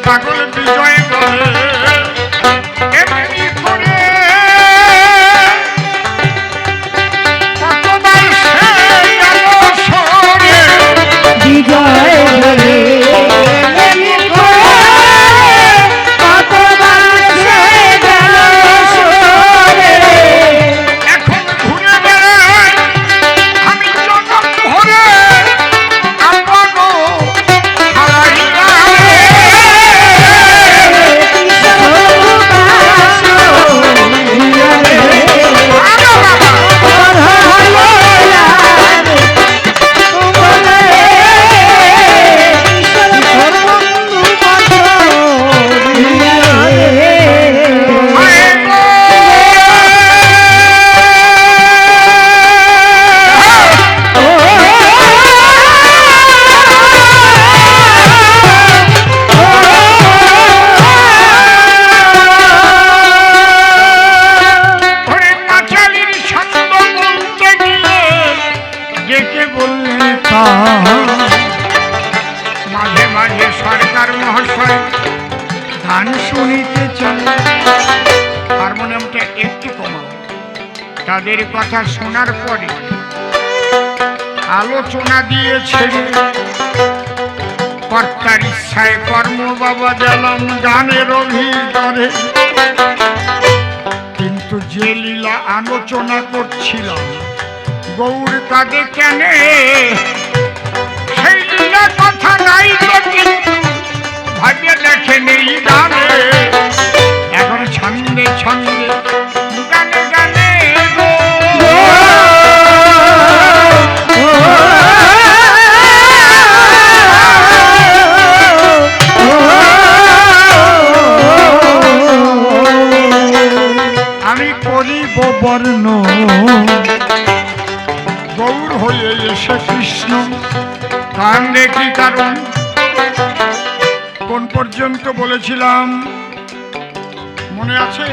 পাগল বিজয় বলে এমনি করে কতবার সে গেল সরে বিজয় বলে এখন ঘুরে বেড়াই আমি জনম ভরে আপন হারাইয়া ওরে পাঁচালির ছন্দ বলতে গিয়ে ডেকে বললেন মাঝে মাঝে সরকার মহাশয় গান শুনিতে চলে হারমোনিয়ামটা একটু কমাও তাদের কথা শোনার পরে আলোচনা দিয়েছে কর্তার ইচ্ছায় কর্ম বাবা গেলাম গানের অভিতরে কিন্তু যে লীলা আলোচনা করছিলাম গৌর কাঁদে কেনে সেই লীলা কথা নাই তো কিন্তু ভাবিয়ে দেখে নেই গানে এখন ছন্দে ছন্দে গানে গানে গো আমি করিব বর্ণ গৌর হয়ে এসে কৃষ্ণ কান দেখি কারণ কোন পর্যন্ত বলেছিলাম মনে আছে